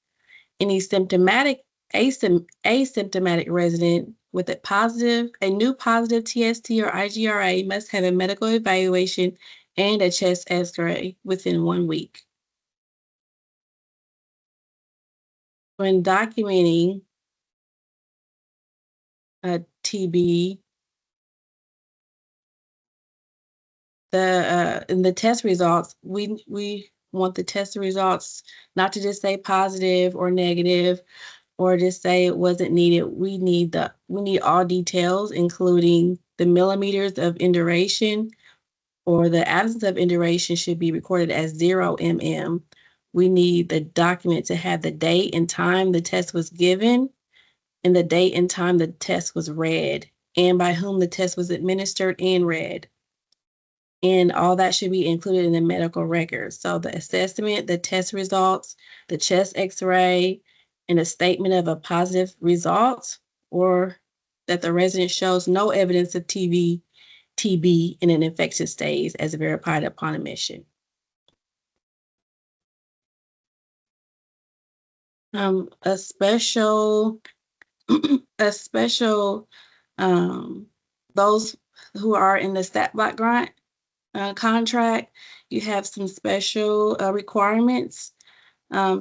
[SPEAKER 3] Any asymptomatic resident with a new positive TST or IGRA must have a medical evaluation and a chest X-ray within 1 week. When documenting a TB, in the test results, we want the test results not to just say positive or negative or just say it wasn't needed. We need all details, including the millimeters of induration, or the absence of induration should be recorded as 0 mm. We need the document to have the date and time the test was given and the date and time the test was read and by whom the test was administered and read. And all that should be included in the medical records. So the assessment, the test results, the chest X-ray, and a statement of a positive result, or that the resident shows no evidence of TB in an infectious stage as verified upon admission. A special, those who are in the Stat Block grant contract, you have some special requirements.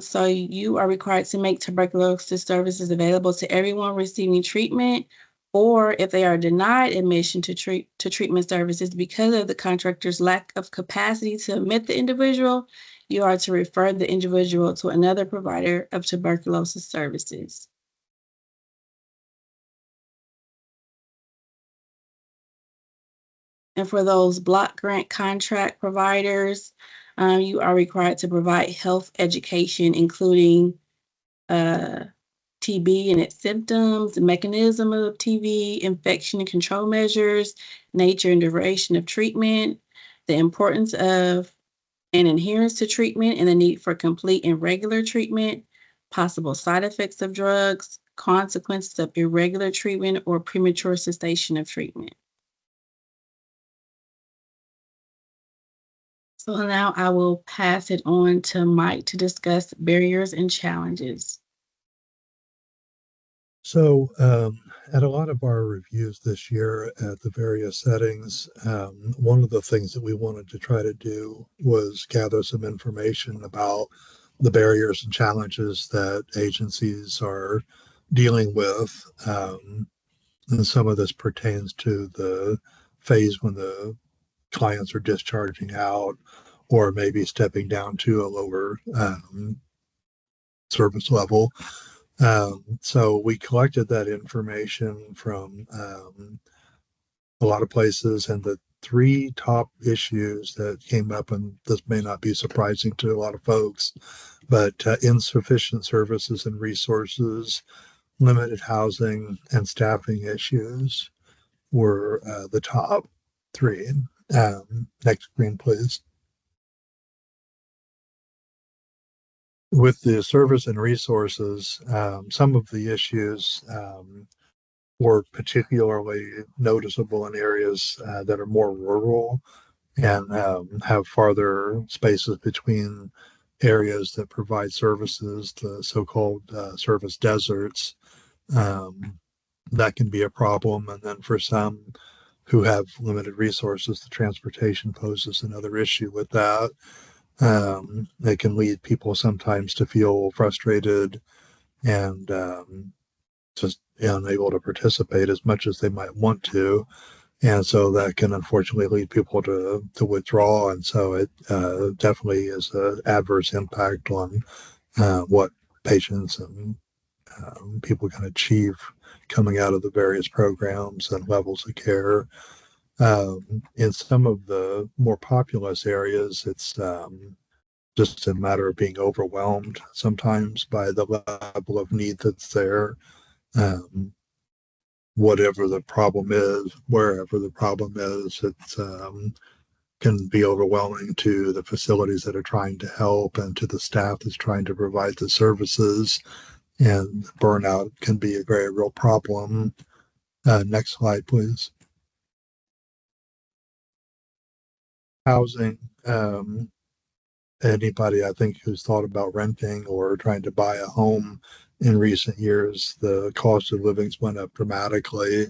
[SPEAKER 3] So you are required to make tuberculosis services available to everyone receiving treatment, or if they are denied admission to treatment services because of the contractor's lack of capacity to admit the individual, you are to refer the individual to another provider of tuberculosis services. And for those block grant contract providers, you are required to provide health education, including TB and its symptoms, the mechanism of TB, infection and control measures, nature and duration of treatment, the importance of and adherence to treatment and the need for complete and regular treatment, possible side effects of drugs, consequences of irregular treatment or premature cessation of treatment. So now I will pass it on to Mike to discuss barriers and challenges.
[SPEAKER 4] So at a lot of our reviews this year at the various settings, one of the things that we wanted to try to do was gather some information about the barriers and challenges that agencies are dealing with. And some of this pertains to the phase when the clients are discharging out or maybe stepping down to a lower service level. So we collected that information from a lot of places, and the 3 top issues that came up, and this may not be surprising to a lot of folks, but insufficient services and resources, limited housing, and staffing issues were the top 3. Next screen, please. With the service and resources, some of the issues were particularly noticeable in areas that are more rural and have farther spaces between areas that provide services, the so-called service deserts. That can be a problem. And then for some who have limited resources, the transportation poses another issue with that. It can lead people sometimes to feel frustrated and just unable to participate as much as they might want to. And so that can unfortunately lead people to withdraw. And so it definitely is an adverse impact on what patients and people can achieve coming out of the various programs and levels of care. In some of the more populous areas, it's just a matter of being overwhelmed sometimes by the level of need that's there. Whatever the problem is, wherever the problem is, it can be overwhelming to the facilities that are trying to help and to the staff that's trying to provide the services. and burnout can be a very real problem. Next slide, please. Housing. Anybody, I think, who's thought about renting or trying to buy a home in recent years, the cost of living's went up dramatically,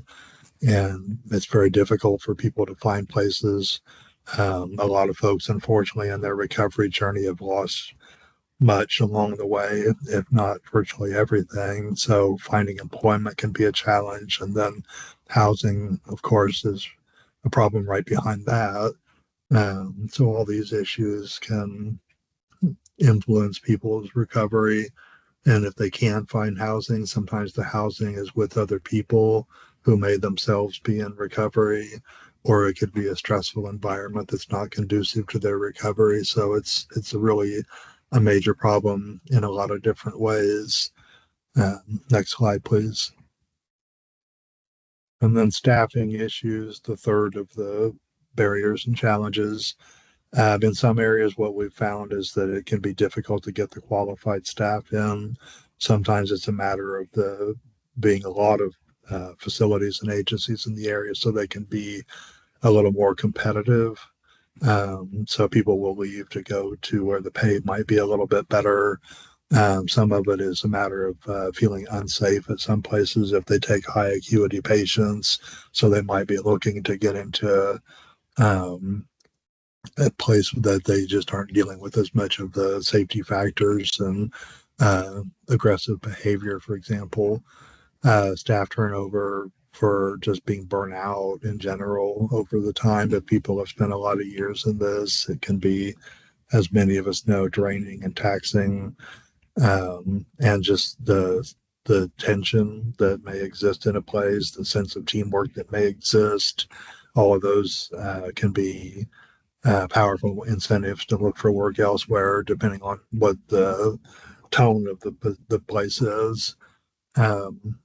[SPEAKER 4] and it's very difficult for people to find places. A lot of folks, unfortunately, in their recovery journey have lost much along the way, if not virtually everything. So finding employment can be a challenge. And then housing, of course, is a problem right behind that. So all these issues can influence people's recovery. And if they can find housing, sometimes the housing is with other people who may themselves be in recovery, or it could be a stressful environment that's not conducive to their recovery. So it's really a major problem in a lot of different ways. Next slide, please. And then staffing issues, the third of the barriers and challenges. In some areas, what we've found is that it can be difficult to get the qualified staff in. Sometimes it's a matter of the being a lot of facilities and agencies in the area, so they can be a little more competitive. So people will leave to go to where the pay might be a little bit better. Some of it is a matter of feeling unsafe at some places if they take high acuity patients. So they might be looking to get into a place that they just aren't dealing with as much of the safety factors and aggressive behavior, for example. Staff turnover for just being burnt out in general over the time that people have spent a lot of years in this. It can be, as many of us know, draining and taxing, and just the tension that may exist in a place, the sense of teamwork that may exist. All of those can be powerful incentives to look for work elsewhere, depending on what the tone of the place is.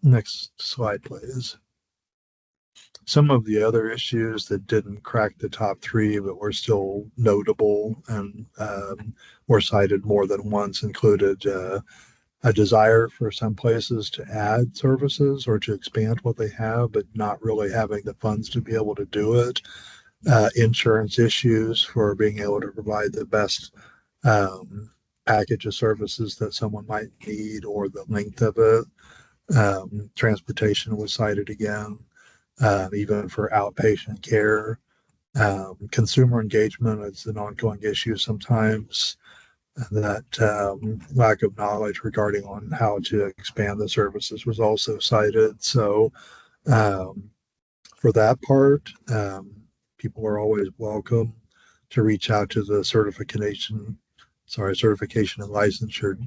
[SPEAKER 4] Next slide, please. Some of the other issues that didn't crack the top three, but were still notable and were cited more than once, included a desire for some places to add services or to expand what they have, but not really having the funds to be able to do it. Insurance issues for being able to provide the best package of services that someone might need, or the length of it. Transportation was cited again, even for outpatient care. Consumer engagement is an ongoing issue sometimes. That lack of knowledge regarding on how to expand the services was also cited. So for that part, people are always welcome to reach out to the certification and licensure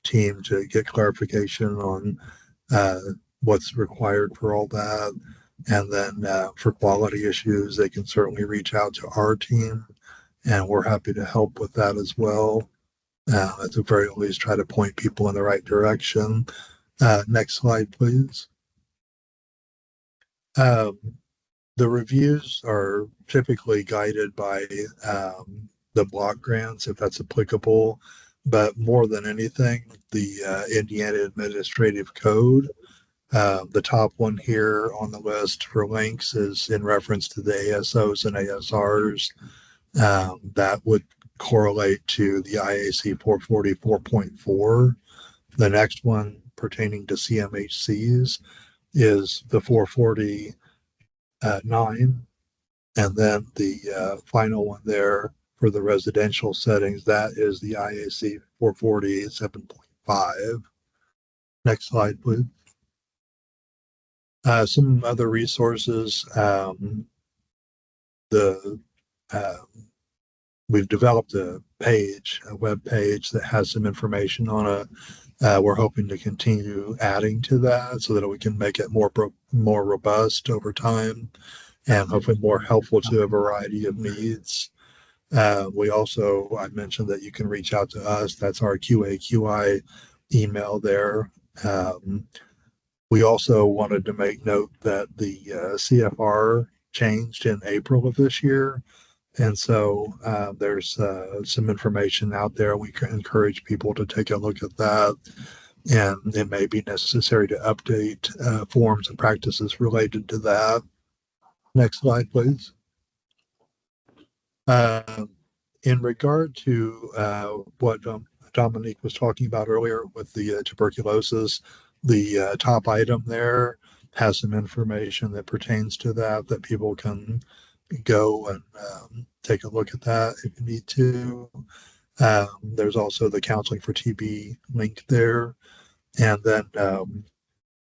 [SPEAKER 4] team to get clarification on what's required for all that. And then for quality issues, they can certainly reach out to our team, and we're happy to help with that as well. At the very least, try to point people in the right direction. Next slide, please. The reviews are typically guided by the block grants, if that's applicable, but more than anything, the Indiana Administrative Code. The top one here on the list for links is in reference to the ASOs and ASRs. That would correlate to the IAC 444.4. The next one pertaining to CMHCs is the 440.9, and then the final one there for the residential settings, that is the IAC 447.5. Next slide, please. Some other resources. We've developed a web page that has some information on it. We're hoping to continue adding to that so that we can make it more robust over time and hopefully more helpful to a variety of needs. I mentioned that you can reach out to us. That's our QAQI email there. We also wanted to make note that the CFR changed in April of this year. And so there's some information out there. We encourage people to take a look at that. and it may be necessary to update forms and practices related to that. Next slide, please. In regard to what Dominique was talking about earlier with the tuberculosis, the top item there has some information that pertains to that people can go and take a look at that if you need to. There's also the Counseling for TB link there. And then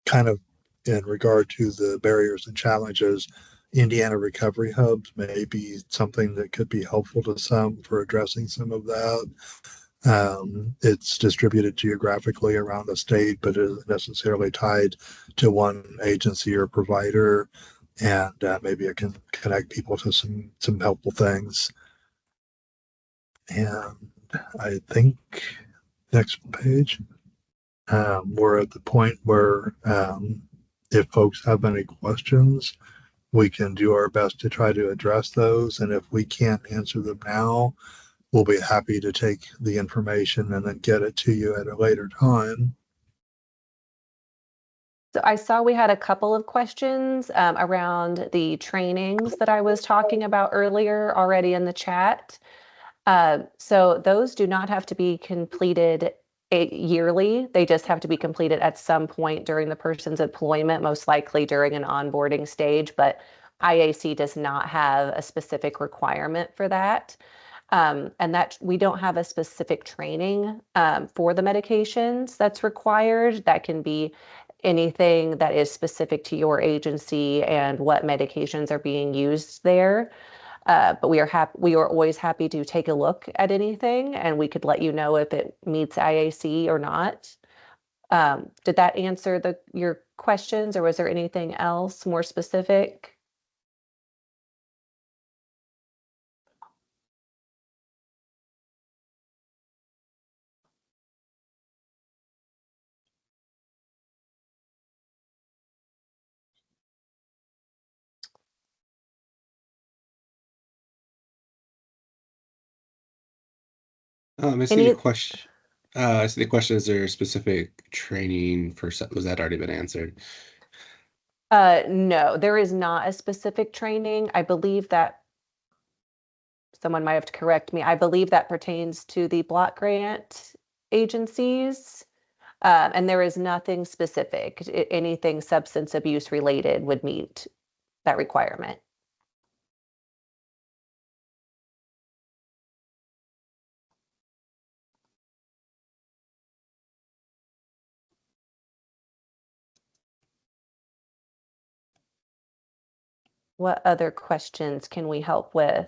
[SPEAKER 4] kind of in regard to the barriers and challenges, Indiana Recovery Hubs may be something that could be helpful to some for addressing some of that. It's distributed geographically around the state, but isn't necessarily tied to one agency or provider. And maybe it can connect people to some helpful things. And I think next page, we're at the point where if folks have any questions, we can do our best to try to address those. And if we can't answer them now, we'll be happy to take the information and then get it to you at a later time.
[SPEAKER 2] So I saw we had a couple of questions around the trainings that I was talking about earlier already in the chat. So those do not have to be completed yearly. They just have to be completed at some point during the person's employment, most likely during an onboarding stage, but IAC does not have a specific requirement for that. And that we don't have a specific training for the medications that's required. That can be anything that is specific to your agency and what medications are being used there. But we are always happy to take a look at anything, and we could let you know if it meets IAC or not. Did that answer your questions, or was there anything else more specific?
[SPEAKER 5] I see the question. I see the question. Is there a specific training for? Was that already been answered?
[SPEAKER 2] No, there is not a specific training. I believe that someone might have to correct me. I believe that pertains to the block grant agencies. And there is nothing specific. Anything substance abuse related would meet that requirement. What other questions can we help with?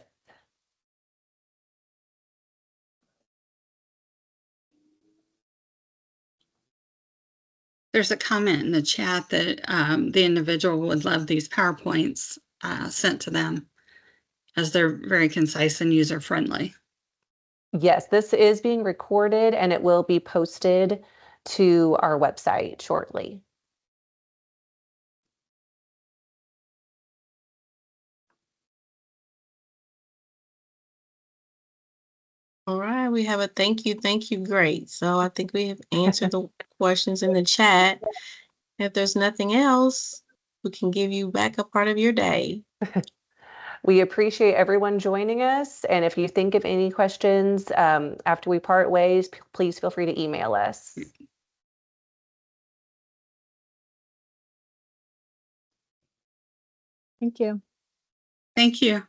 [SPEAKER 1] There's a comment in the chat that the individual would love these PowerPoints sent to them, as they're very concise and user-friendly.
[SPEAKER 2] Yes, this is being recorded and it will be posted to our website shortly.
[SPEAKER 3] All right, we have a thank you, great. So I think we have answered the questions in the chat. If there's nothing else, we can give you back a part of your day.
[SPEAKER 2] We appreciate everyone joining us. And if you think of any questions after we part ways, please feel free to email us.
[SPEAKER 9] Thank you.
[SPEAKER 1] Thank you.